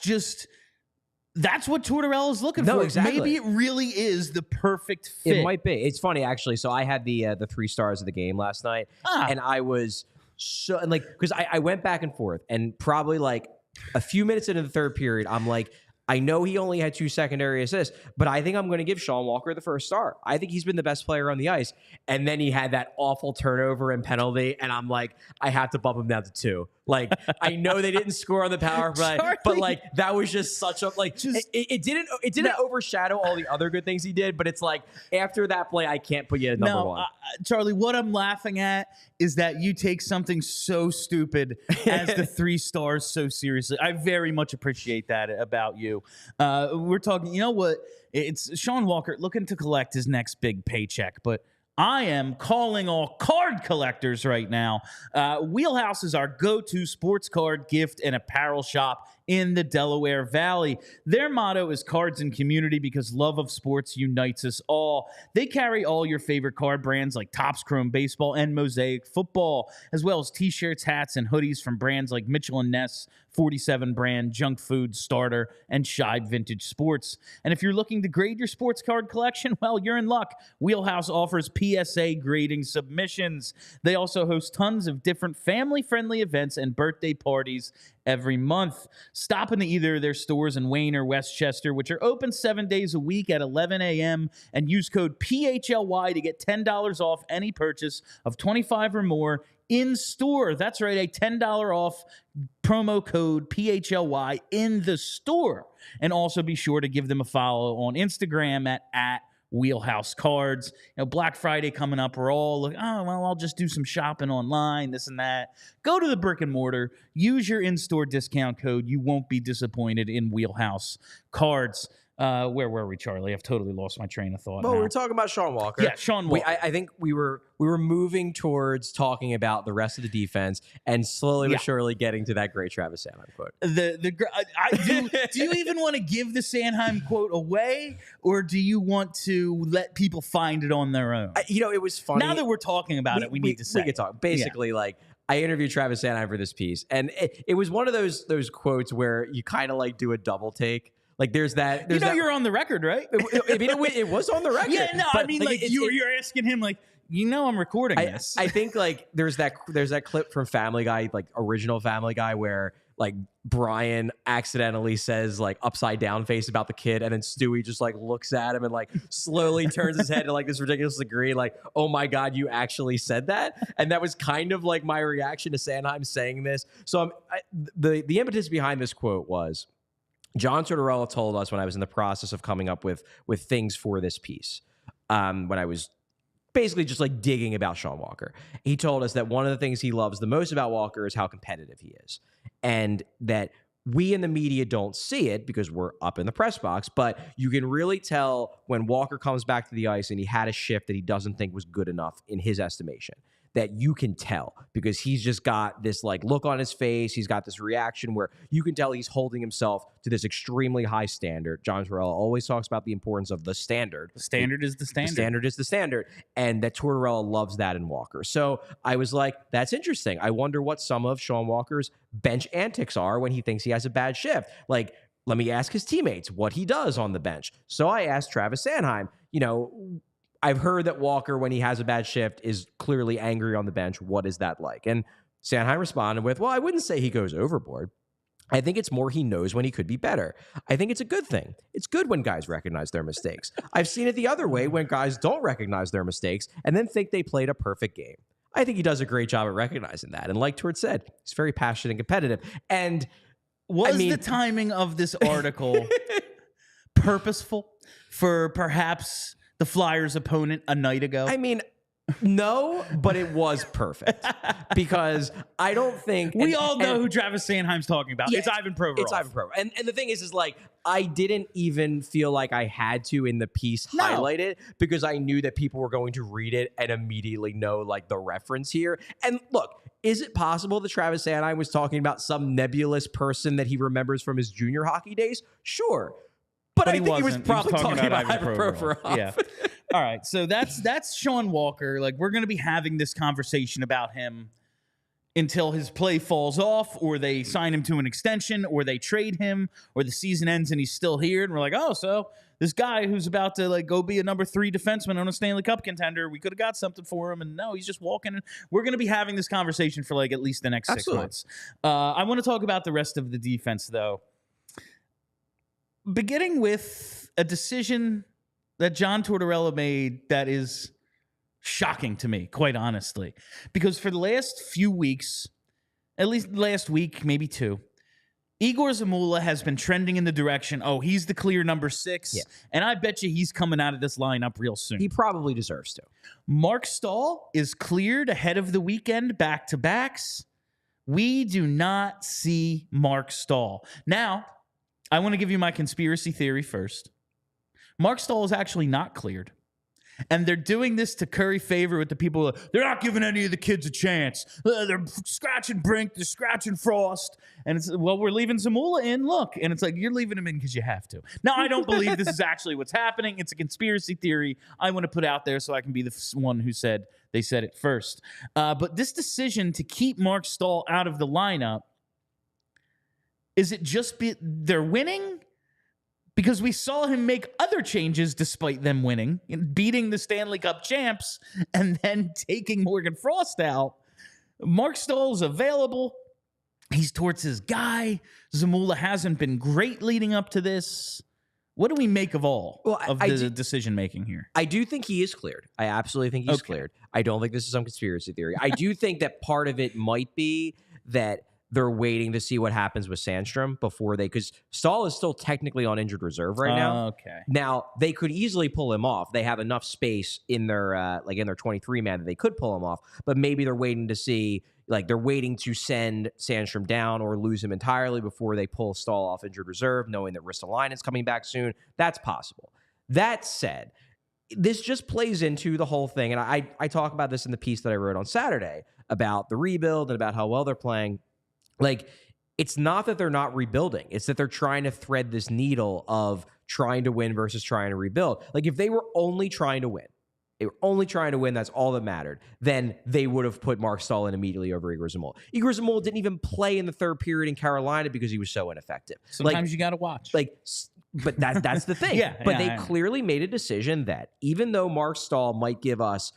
what Tortorella's looking for. Exactly. Maybe it really is the perfect fit. It might be. It's funny, actually. So I had the 3 stars of the game last night, and I was so, like, because I went back and forth, and probably like a few minutes into the third period, I'm like, I know he only had 2 secondary assists, but I think I'm going to give Sean Walker the first star. I think he's been the best player on the ice. And then he had that awful turnover and penalty, and I'm like, I have to bump him down to 2. Like, I know they didn't score on the power play, but like, that was just such a, like, it didn't overshadow all the other good things he did, but it's like, after that play, I can't put you at number 1. Charlie, what I'm laughing at is that you take something so stupid as the 3 stars so seriously. I very much appreciate that about you. We're talking, you know what? It's Sean Walker looking to collect his next big paycheck, but I am calling all card collectors right now. Wheelhouse is our go-to sports card, gift, and apparel shop in the Delaware Valley. Their motto is cards and community, because love of sports unites us all. They carry all your favorite card brands like Topps Chrome Baseball and Mosaic Football, as well as t-shirts, hats, and hoodies from brands like Mitchell & Ness, 47 brand, Junk Food, Starter, and Shibe Vintage Sports. And if you're looking to grade your sports card collection, well, you're in luck. Wheelhouse offers PSA grading submissions. They also host tons of different family-friendly events and birthday parties every month. Stop into either of their stores in Wayne or Westchester, which are open 7 days a week at 11 a.m., and use code PHLY to get $10 off any purchase of $25 or more in store. That's right, a $10 off promo code PHLY in the store. And also be sure to give them a follow on Instagram at Wheelhouse Cards. You know, Black Friday coming up. We're all like, oh, well, I'll just do some shopping online, this and that. Go to the brick and mortar. Use your in-store discount code. You won't be disappointed in Wheelhouse Cards. Where were we, Charlie? I've totally lost my train of thought. Well, we were talking about Sean Walker. Yeah, Sean Walker. I think we were moving towards talking about the rest of the defense and slowly but surely getting to that great Travis Sanheim quote. Do you even want to give the Sanheim quote away, or do you want to let people find it on their own? It was funny. Now that we're talking about it, we need to say. We could talk. Basically, like, I interviewed Travis Sanheim for this piece, and it was one of those quotes where you kind of like do a double take. Like there's that. You know, you're on the record, right? I mean, it was on the record. Yeah, no, but, I mean, like you're asking him, like, you know, I'm recording this. I think like there's that clip from Family Guy, like original Family Guy, where like Brian accidentally says like upside down face about the kid, and then Stewie just like looks at him and like slowly turns his head to like this ridiculous degree, like, oh my God, you actually said that. And that was kind of like my reaction to Sanheim saying this. So the impetus behind this quote was John Tortorella told us when I was in the process of coming up with things for this piece, when I was basically just like digging about Sean Walker. He told us that one of the things he loves the most about Walker is how competitive he is. And that we in the media don't see it because we're up in the press box, but you can really tell when Walker comes back to the ice and he had a shift that he doesn't think was good enough in his estimation. That you can tell because he's just got this like look on his face. He's got this reaction where you can tell he's holding himself to this extremely high standard. John Tortorella always talks about the importance of the standard. The standard is the standard. The standard is the standard. And that Tortorella loves that in Walker. So I was like, that's interesting. I wonder what some of Sean Walker's bench antics are when he thinks he has a bad shift. Like, let me ask his teammates what he does on the bench. So I asked Travis Sanheim, you know, I've heard that Walker, when he has a bad shift, is clearly angry on the bench. What is that like? And Sanheim responded with, well, I wouldn't say he goes overboard. I think it's more he knows when he could be better. I think it's a good thing. It's good when guys recognize their mistakes. I've seen it the other way when guys don't recognize their mistakes and then think they played a perfect game. I think he does a great job at recognizing that. And like Tort said, he's very passionate and competitive. And was the timing of this article purposeful for perhaps the Flyers' opponent a night ago? I mean, no, but it was perfect because I don't think we all know who Travis Sanheim's talking about. Yeah, it's Ivan Provorov. It's Ivan Provorov. And the thing is like I didn't even feel like I had to in the piece highlight it because I knew that people were going to read it and immediately know like the reference here. And look, is it possible that Travis Sanheim was talking about some nebulous person that he remembers from his junior hockey days? Sure. But I think he was probably talking about Ivan Provorov. Yeah. All right. So that's Sean Walker. Like, we're going to be having this conversation about him until his play falls off, or they sign him to an extension, or they trade him, or the season ends and he's still here. And we're like, oh, so this guy who's about to like go be a number 3 defenseman on a Stanley Cup contender, we could have got something for him. And no, he's just walking. We're going to be having this conversation for like at least the next 6 months. I want to talk about the rest of the defense, though. Beginning with a decision that John Tortorella made that is shocking to me, quite honestly. Because for the last few weeks, at least last week, maybe 2, Igor Zamula has been trending in the direction, oh, he's the clear number 6, and I bet you he's coming out of this lineup real soon. He probably deserves to. Mark Stahl is cleared ahead of the weekend, back-to-backs. We do not see Mark Stahl. Now, I want to give you my conspiracy theory first. Mark Stahl is actually not cleared. And they're doing this to curry favor with the people. They're not giving any of the kids a chance. They're scratching Brink. They're scratching Frost. And it's, well, we're leaving Zamula in. Look. And it's like, you're leaving him in because you have to. Now, I don't believe this is actually what's happening. It's a conspiracy theory I want to put out there so I can be the one who said they said it first. But this decision to keep Mark Stahl out of the lineup, is it just they're winning? Because we saw him make other changes despite them winning, beating the Stanley Cup champs and then taking Morgan Frost out. Mark Stahl's available. He's towards his guy. Zamula hasn't been great leading up to this. What do we make of the decision-making here? I do think he is cleared. I absolutely think he's cleared. I don't think this is some conspiracy theory. I do think that part of it might be that they're waiting to see what happens with Sandstrom before because Stahl is still technically on injured reserve right now. Okay. Now they could easily pull him off. They have enough space in their 23 man that they could pull him off, but maybe they're waiting to see, like they're waiting to send Sandstrom down or lose him entirely before they pull Stahl off injured reserve, knowing that Ristolainen is coming back soon. That's possible. That said, this just plays into the whole thing. And I talk about this in the piece that I wrote on Saturday about the rebuild and about how well they're playing. Like, it's not that they're not rebuilding. It's that they're trying to thread this needle of trying to win versus trying to rebuild. Like, if they were only trying to win, that's all that mattered, then they would have put Mark Stahl in immediately over Igor Zamula. Igor Zamula didn't even play in the third period in Carolina because he was so ineffective. Sometimes you got to watch. Like, But that's the thing. But they clearly made a decision that even though Mark Stahl might give us,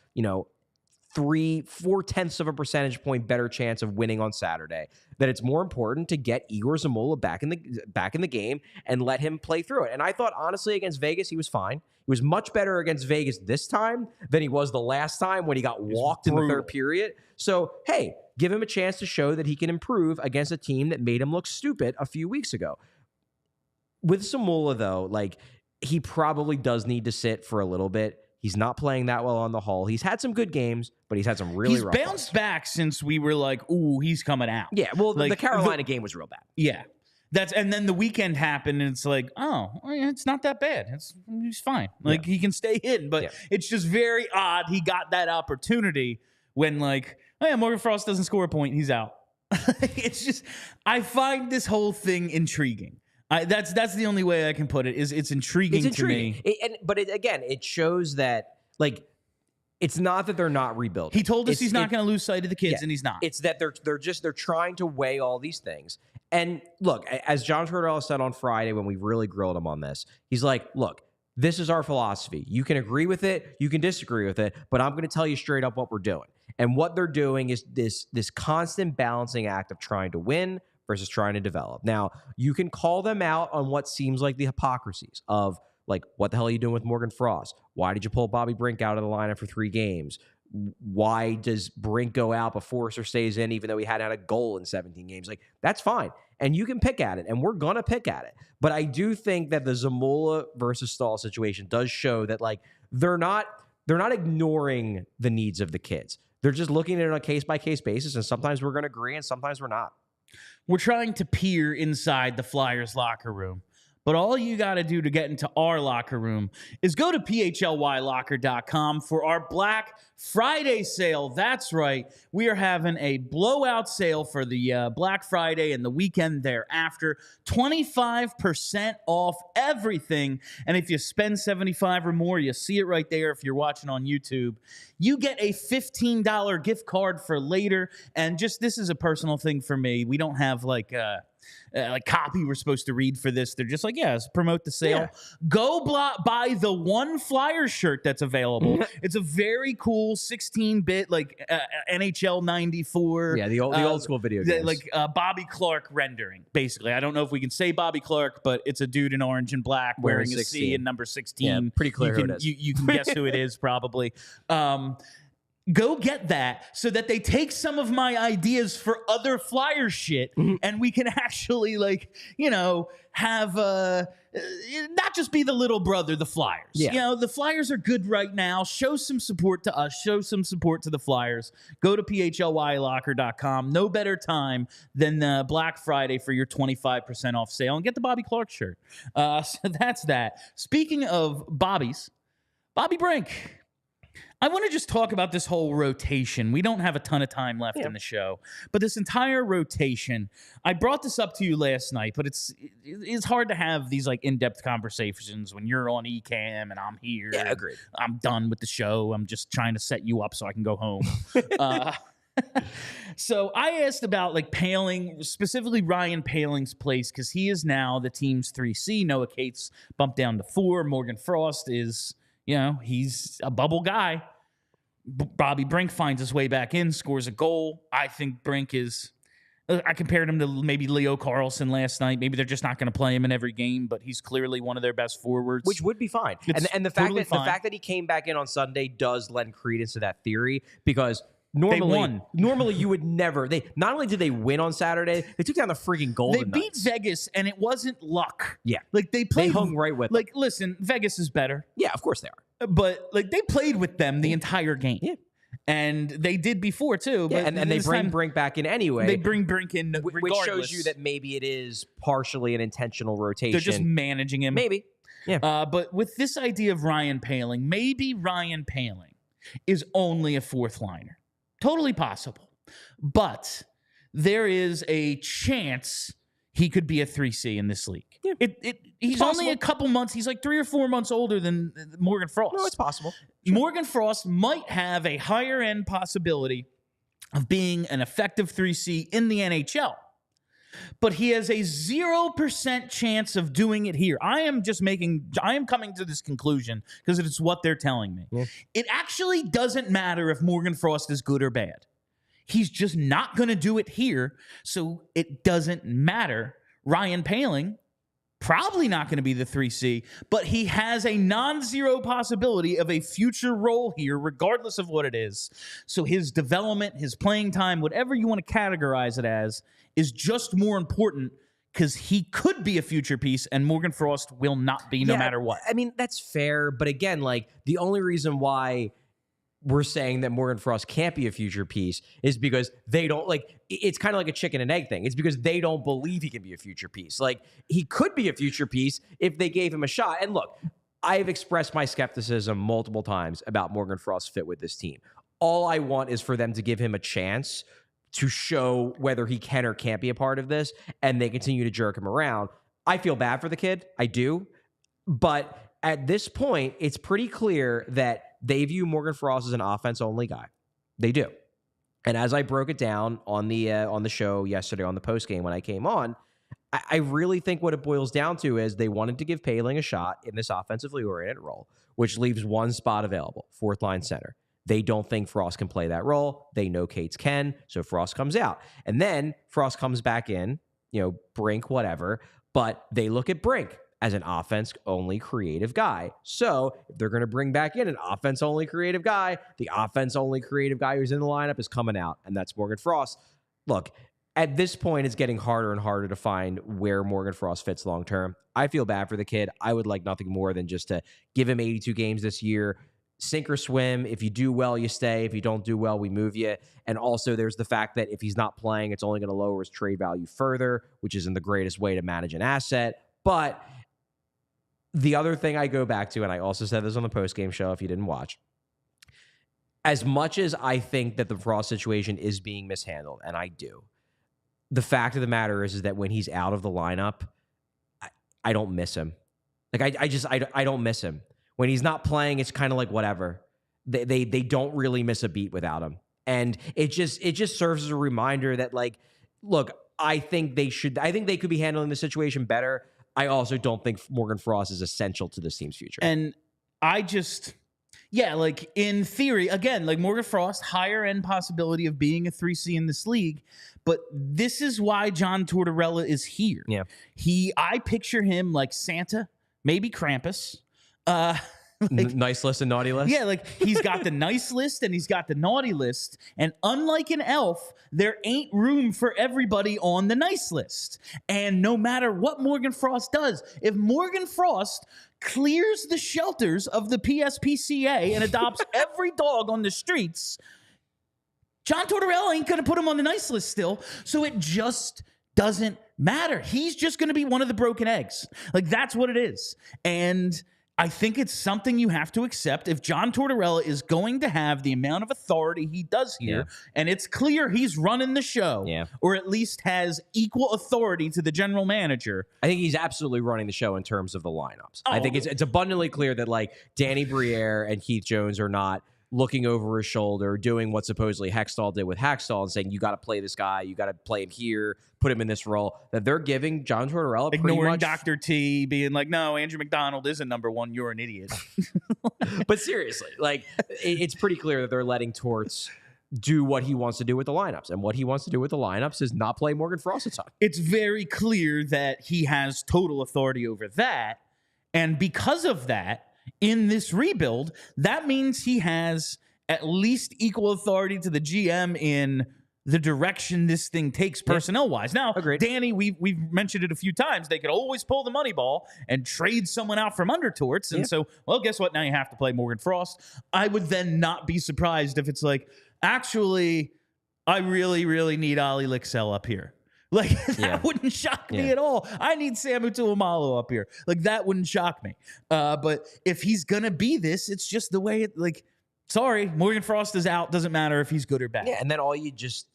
3/4 of a percentage point better chance of winning on Saturday, that it's more important to get Igor Zamula back in the game and let him play through it. And I thought, honestly, against Vegas, he was fine. He was much better against Vegas this time than he was the last time when he got walked in the third period. So, hey, give him a chance to show that he can improve against a team that made him look stupid a few weeks ago. With Zamula, though, he probably does need to sit for a little bit. He's not playing that well on the whole. He's had some good games, but he's had some really rough He's bounced back since we were like, ooh, he's coming out. Yeah, well, the Carolina game was real bad. Yeah. And then the weekend happened, and it's like, oh, it's not that bad. He's fine. He can stay in, but it's just very odd he got that opportunity when, Morgan Frost doesn't score a point, he's out. It's just, I find this whole thing intriguing. That's the only way I can put it. It's intriguing to me. But it shows that it's not that they're not rebuilding. He told us he's not going to lose sight of the kids, and he's not. It's that they're trying to weigh all these things. And look, as John Tortorella said on Friday when we really grilled him on this, he's like, look, this is our philosophy. You can agree with it, you can disagree with it, but I'm going to tell you straight up what we're doing. And what they're doing is this constant balancing act of trying to win versus trying to develop. Now, you can call them out on what seems like the hypocrisies of, what the hell are you doing with Morgan Frost? Why did you pull Bobby Brink out of the lineup for 3 games? Why does Brink go out but Forrester stays in even though he hadn't had a goal in 17 games? That's fine. And you can pick at it, and we're going to pick at it. But I do think that the Zamula versus Stahl situation does show that, they're not ignoring the needs of the kids. They're just looking at it on a case-by-case basis, and sometimes we're going to agree and sometimes we're not. We're trying to peer inside the Flyers locker room, but all you got to do to get into our locker room is go to PHLYLocker.com for our Black Friday sale. That's right. We are having a blowout sale for the Black Friday and the weekend thereafter. 25% off everything. And if you spend $75 or more, you see it right there if you're watching on YouTube. You get a $15 gift card for later. And this is a personal thing for me. We don't have copy we're supposed to read for this. They're just let's promote the sale. Yeah. Go buy the one Flyer shirt that's available. It's a very cool 16-bit NHL 94. Yeah, the old school video games. Bobby Clark rendering, basically. I don't know if we can say Bobby Clark, but it's a dude in orange and black wearing a C and number 16. Yeah, pretty clear who it is. You can guess who it is, probably. Go get that so that they take some of my ideas for other Flyer shit, and we can actually have not just be the little brother, the Flyers. Yeah. The Flyers are good right now. Show some support to us. Show some support to the Flyers. Go to PHLYLocker.com. No better time than Black Friday for your 25% off sale, and get the Bobby Clark shirt. So that's that. Speaking of Bobby Brink. I want to just talk about this whole rotation. We don't have a ton of time left in the show, but this entire rotation, I brought this up to you last night, but it's hard to have these in-depth conversations when you're on ECAM and I'm here. Yeah, agreed. I'm done with the show. I'm just trying to set you up so I can go home. So I asked about Poehling, specifically Ryan Poehling's place, because he is now the team's 3C. Noah Cates bumped down to 4. Morgan Frost is... he's a bubble guy. Bobby Brink finds his way back in, scores a goal. I think Brink is... I compared him to maybe Leo Carlson last night. Maybe they're just not going to play him in every game, but he's clearly one of their best forwards. Which would be fine. And the fact that he came back in on Sunday does lend credence to that theory, because... Normally, you would never. Not only did they win on Saturday, they took down the freaking Golden Knights. They beat Vegas, and it wasn't luck. Yeah, they hung right with them. Listen, Vegas is better. Yeah, of course they are. But they played with them the entire game. Yeah, and they did before too. Yeah, but and they bring Brink back in anyway. They bring Brink in regardless, which shows you that maybe it is partially an intentional rotation. They're just managing him. Maybe. Yeah. But with this idea of Ryan Poehling, maybe Ryan Poehling is only a fourth liner. Totally possible. But there is a chance he could be a 3C in this league. Yeah. He's only a couple months. He's 3 or 4 months older than Morgan Frost. No, it's possible. Sure. Morgan Frost might have a higher end possibility of being an effective 3C in the NHL. but he has a 0% chance of doing it here. I am coming to this conclusion because it's what they're telling me. Yeah. It actually doesn't matter if Morgan Frost is good or bad. He's just not going to do it here, so it doesn't matter. Ryan Poehling, probably not going to be the 3C, but he has a non-zero possibility of a future role here, regardless of what it is. So his development, his playing time, whatever you want to categorize it as, is just more important because he could be a future piece and Morgan Frost will not be no matter what. I mean, that's fair. But again, like the only reason why we're saying that Morgan Frost can't be a future piece is because they don't it's kind of like a chicken and egg thing. It's because they don't believe he can be a future piece. Like he could be a future piece if they gave him a shot. And look, I've expressed my skepticism multiple times about Morgan Frost's fit with this team. All I want is for them to give him a chance to show whether he can or can't be a part of this, and they continue to jerk him around. I feel bad for the kid. I do. But at this point, it's pretty clear that they view Morgan Frost as an offense-only guy. They do. And as I broke it down on the show yesterday on the postgame when I came on, I really think what it boils down to is they wanted to give Poehling a shot in this offensively oriented role, which leaves one spot available, fourth line center. They don't think Frost can play that role. They know Cates can, so Frost comes out. And then Frost comes back in, Brink, whatever, but they look at Brink as an offense-only creative guy. So if they're going to bring back in an offense-only creative guy, the offense-only creative guy who's in the lineup is coming out, and that's Morgan Frost. Look, at this point, it's getting harder and harder to find where Morgan Frost fits long-term. I feel bad for the kid. I would like nothing more than just to give him 82 games this year, sink or swim. If you do well, you stay. If you don't do well, we move you. And also there's the fact that if he's not playing, it's only going to lower his trade value further, which isn't the greatest way to manage an asset. But the other thing I go back to, and I also said this on the postgame show if you didn't watch, as much as I think that the Frost situation is being mishandled, and I do, the fact of the matter is that when he's out of the lineup, I don't miss him. Like I don't miss him. When he's not playing, it's kind of like whatever. They don't really miss a beat without him. And it just serves as a reminder that, like, look, I think they could be handling the situation better. I also don't think Morgan Frost is essential to this team's future. And like in theory, again, like Morgan Frost, higher end possibility of being a 3C in this league. But this is why John Tortorella is here. Yeah. I picture him like Santa, maybe Krampus. Nice list and naughty list? Yeah, like he's got the nice list and he's got the naughty list. And unlike an elf, there ain't room for everybody on the nice list. And no matter what Morgan Frost does, if Morgan Frost clears the shelters of the PSPCA and adopts every dog on the streets, John Tortorella ain't going to put him on the nice list still. So it just doesn't matter. He's just going to be one of the broken eggs. Like, that's what it is. And I think it's something you have to accept if John Tortorella is going to have the amount of authority he does here, and it's clear he's running the show, or at least has equal authority to the general manager. I think he's absolutely running the show in terms of the lineups. I think it's abundantly clear that, like, Danny Briere and Keith Jones are not looking over his shoulder, doing what supposedly Hextall did with Hextall and saying, you got to play this guy, you got to play him here, put him in this role, that they're giving John Tortorella ignoring Dr. T, being like, no, Andrew McDonald isn't number one, you're an idiot. But seriously, like, it's pretty clear that they're letting Torts do what he wants to do with the lineups. And what he wants to do with the lineups is not play Morgan Frost a ton. It's very clear that he has total authority over that. And because of that, in this rebuild, that means he has at least equal authority to the GM in the direction this thing takes personnel-wise. Now, Danny, we've mentioned it a few times. They could always pull the money ball and trade someone out from under Torts. And so, well, guess what? Now you have to play Morgan Frost. I would then not be surprised if it's like, actually, I really, really need Ollie Lixell up here. Like, that wouldn't shock me at all. I need Samu Tuamalo up here. Like, that wouldn't shock me. But if he's going to be this, it's just the way it, like, sorry, Morgan Frost is out. Doesn't matter if he's good or bad. Yeah, and then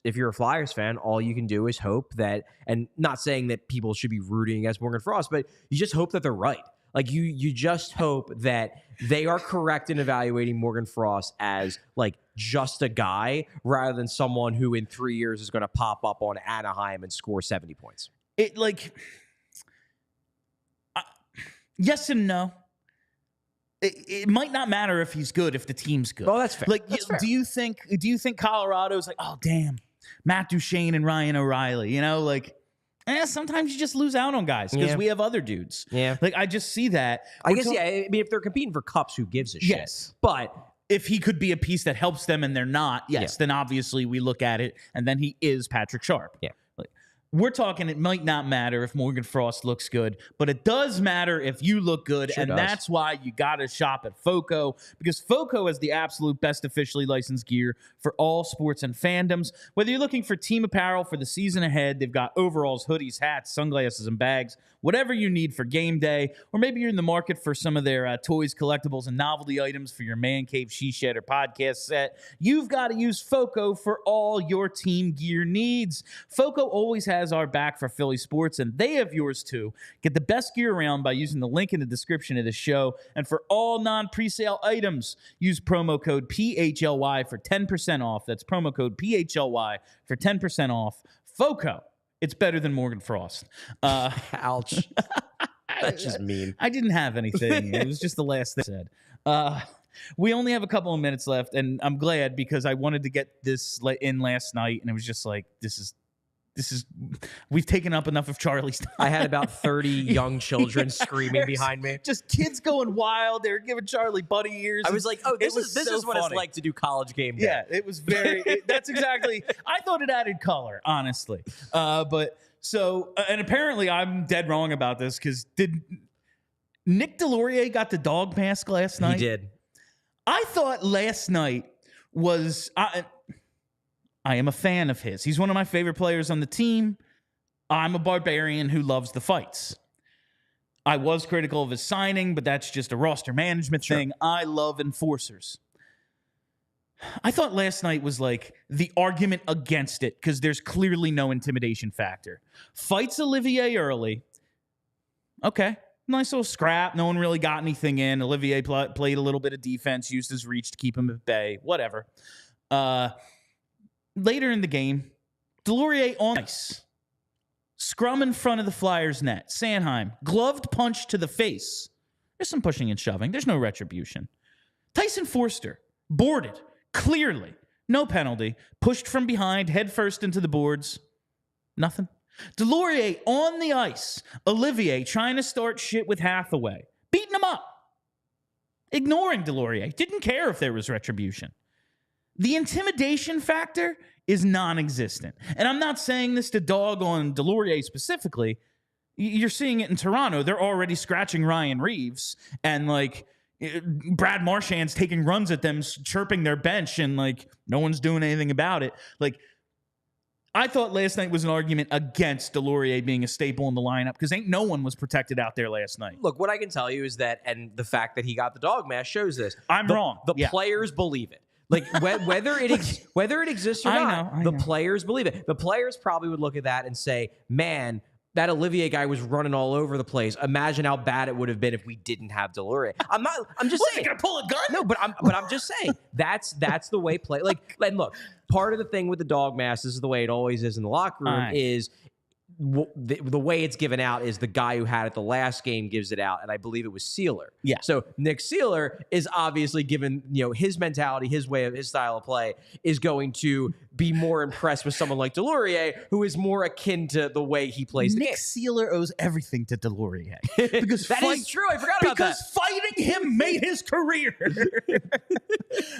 if you're a Flyers fan, all you can do is hope that, and not saying that people should be rooting against Morgan Frost, but you just hope that they're right. Like you just hope that they are correct in evaluating Morgan Frost as like just a guy rather than someone who in 3 years is going to pop up on Anaheim and score 70 points. It like yes and no. It might not matter if he's good if the team's good. Oh, that's fair. Like, that's fair. do you think Colorado's like, oh damn, Matt Duchene and Ryan O'Reilly? You know, like, sometimes you just lose out on guys because we have other dudes. Yeah, like I just see that. I guess I mean, if they're competing for cups, who gives a shit? Yes, but if he could be a piece that helps them and they're not, then obviously we look at it and then he is Patrick Sharp. Yeah. We're talking it might not matter if Morgan Frost looks good, but it does matter if you look good, Sure and does. That's why you got to shop at FOCO, because FOCO is the absolute best officially licensed gear for all sports and fandoms. Whether you're looking for team apparel for the season ahead, they've got overalls, hoodies, hats, sunglasses, and bags, whatever you need for game day, or maybe you're in the market for some of their toys, collectibles, and novelty items for your man cave, she shed, or podcast set, you've got to use FOCO for all your team gear needs. FOCO always has our back for Philly sports, and they have yours too. Get the best gear around by using the link in the description of the show. And for all non-presale items, use promo code PHLY for 10% off. That's promo code PHLY for 10% off. FOCO. It's better than Morgan Frost. Ouch. That's just mean. I didn't have anything. It was just the last thing I said. We only have a couple of minutes left, and I'm glad because I wanted to get this in last night, and it was just like, this is we've taken up enough of Charlie's time. I had about 30 young children screaming behind me. Just kids going wild. They were giving Charlie bunny ears. I was like, oh, this is what funny. It's like to do college game day. Yeah, it was very, that's exactly, I thought it added color, honestly. But so, and apparently I'm dead wrong about this because did Nick Delorier got the dog mask last night? He did. I thought last night was, I am a fan of his. He's one of my favorite players on the team. I'm a barbarian who loves the fights. I was critical of his signing, but that's just a roster management thing. I love enforcers. I thought last night was like the argument against it because there's clearly no intimidation factor. Fights Olivier early. Okay. Nice little scrap. No one really got anything in. Olivier played a little bit of defense, used his reach to keep him at bay. Whatever. Later in the game, Delorier on ice. Scrum in front of the Flyers net. Sanheim, gloved punch to the face. There's some pushing and shoving. There's no retribution. Tyson Forster, boarded, clearly. No penalty. Pushed from behind, head first into the boards. Nothing. Delorier on the ice. Olivier trying to start shit with Hathaway. Beating him up. Ignoring Delorier. Didn't care if there was retribution. The intimidation factor is non-existent. And I'm not saying this to dog on Delorier specifically. You're seeing it in Toronto. They're already scratching Ryan Reeves. And, like, Brad Marchand's taking runs at them, chirping their bench, and, like, no one's doing anything about it. Like, I thought last night was an argument against Delorier being a staple in the lineup because ain't no one was protected out there last night. Look, what I can tell you is that, and the fact that he got the dog mask shows this. I'm wrong. The players believe it. Like whether it exists or not, I the know. players believe it. The players probably would look at that and say, "Man, that Olivier guy was running all over the place. Imagine how bad it would have been if we didn't have Delorier." I'm just saying. Gonna pull a gun? No, but I'm just saying that's the way play. Like, and look, part of the thing with the dog mask, this is the way it always is in the locker room. Is the way it's given out is the guy who had it the last game gives it out, and I believe it was Sealer. Yeah. So Nick Sealer is obviously given, his mentality, his way of his style of play is going to be more impressed with someone like Delorier, who is more akin to the way he plays the game. Nick Sealer owes everything to Delorier because that is true. I forgot about that. Because fighting him made his career.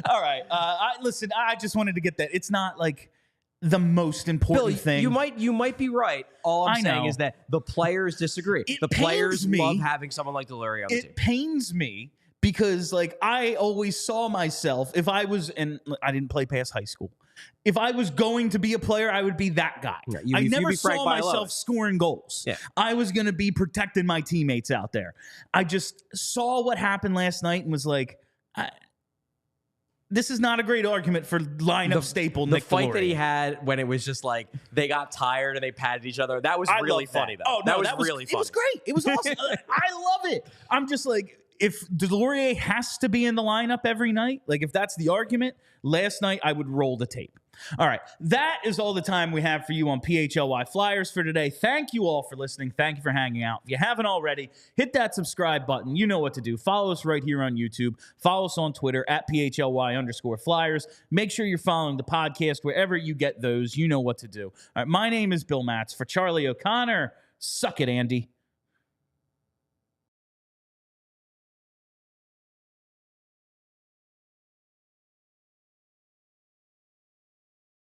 All right. Listen, I just wanted to get that. It's not like the most important thing. You might be right. All I'm saying know. is that the players disagree. It the players pains me. love having someone like Delorier on the team. It pains me because, like, I always saw myself, if I was, and I didn't play past high school, if I was going to be a player, I would be that guy. Yeah, I never be Frank saw Bialowas. myself scoring goals. Yeah. I was going to be protecting my teammates out there. I just saw what happened last night and was like, this is not a great argument for lineup staple The Nick fight Delorier. that he had when it was just like they got tired and they patted each other, that was I really love that. funny, though. Oh, no, that was really funny. It was great. It was awesome. I love it. I'm just like, if Delorier has to be in the lineup every night, like if that's the argument, last night I would roll the tape. All right, that is all the time we have for you on PHLY Flyers for today. Thank you all for listening. Thank you for hanging out. If you haven't already, hit that subscribe button. You know what to do. Follow us right here on YouTube. Follow us on Twitter at PHLY_Flyers. Make sure you're following the podcast wherever you get those. You know what to do. All right, my name is Bill Matz. For Charlie O'Connor, suck it, Andy.